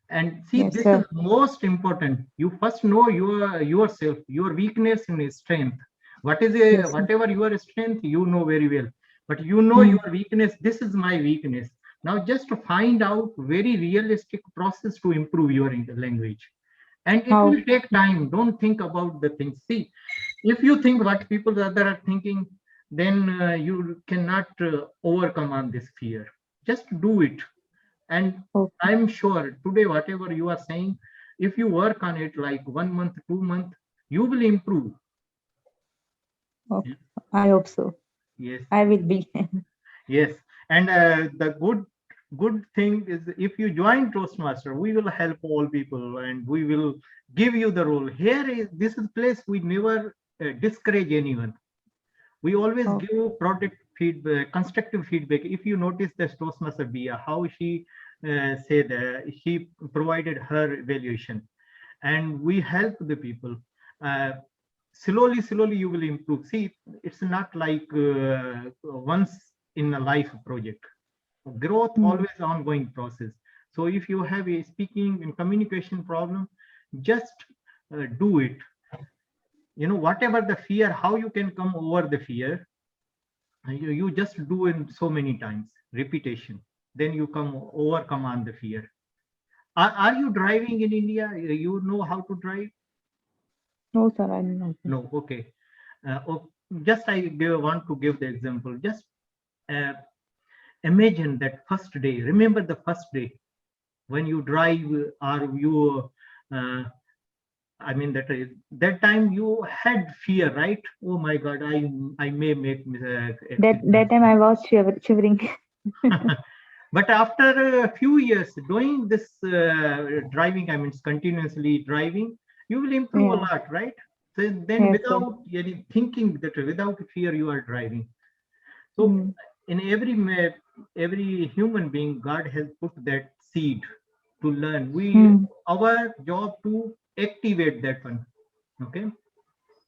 And see, yes, this sir. is most important. You first know yourself, your weakness and strength. What is whatever your strength, you know very well. but you know your weakness. This is my weakness. Now just to find out very realistic process to improve your language. And it will take time. Don't think about the things. See, if you think what people other are thinking, then you cannot overcome on this fear. Just do it. And I'm sure today, whatever you are saying, if you work on it like 1 month, 2 months, you will improve. Okay. I hope so. Yes. I will be. Yes. And the good thing is, if you join Toastmaster, we will help all people and we will give you the role. This is place we never discourage anyone. We always give product feedback, constructive feedback. If you notice the Toastmaster Bia, how she said she provided her evaluation, and we help the people. Slowly you will improve. See, it's not like once in a life project. Growth always ongoing process. So if you have a speaking and communication problem, just do it. You know, whatever the fear, how you can come over the fear, you just do it so many times, repetition, then you overcome on the fear. Are you driving in India? You know how to drive? No, sir, I don't know. No, okay. Just want to give the example. Just imagine that first day. Remember the first day when you drive, or you I mean that time you had fear, right? Oh my God, I may make that time I was shivering. But after a few years doing this driving, I mean continuously driving, you will improve a lot, right? So then without thinking that, without fear, you are driving. So in every human being, God has put that seed to learn. Our job to activate that one. Okay.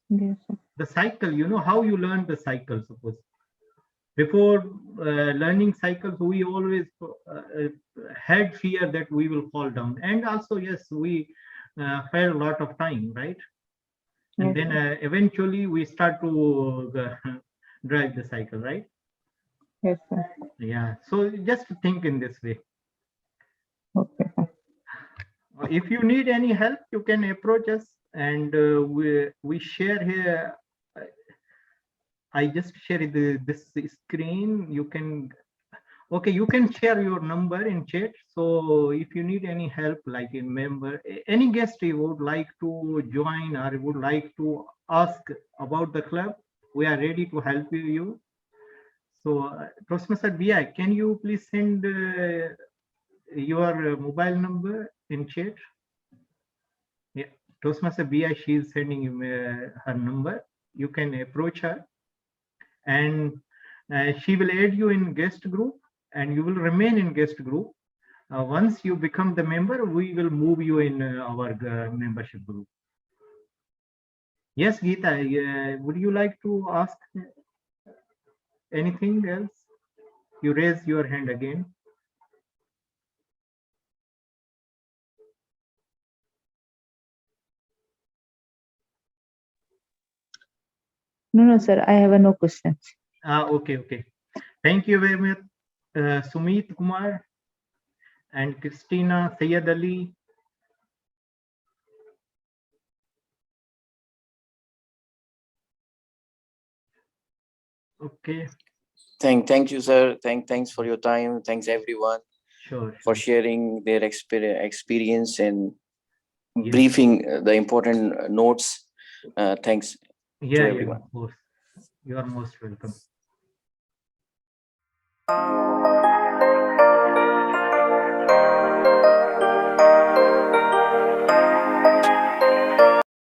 Yes, the cycle, you know how you learn the cycle. Suppose before learning cycles, we always had fear that we will fall down, and also yes, we fell a lot of time, right? And then eventually we start to drive the cycle, right? Yes, sir. Yeah, so just think in this way. Okay. If you need any help, you can approach us, and we share here. I just share this screen. You can, okay, you can share your number in chat. So if you need any help, like a member, any guest you would like to join or would like to ask about the club, we are ready to help you. So Toastmaster BI, can you please send your mobile number in chat? Yeah, Toastmaster BI, she is sending you her number. You can approach her, and she will add you in guest group, and you will remain in guest group. Once you become the member, we will move you in our membership group. Yes, Geeta, would you like to ask anything else? You raise your hand again. No, sir, I have no questions. Okay. Thank you very much, Sumit Kumar and Christina Sayed Ali. Okay. Thank you, sir. Thanks for your time. Thanks everyone. Sure. For sharing their experience and yes. briefing the important notes. Thanks to everyone. Of course. You are most welcome.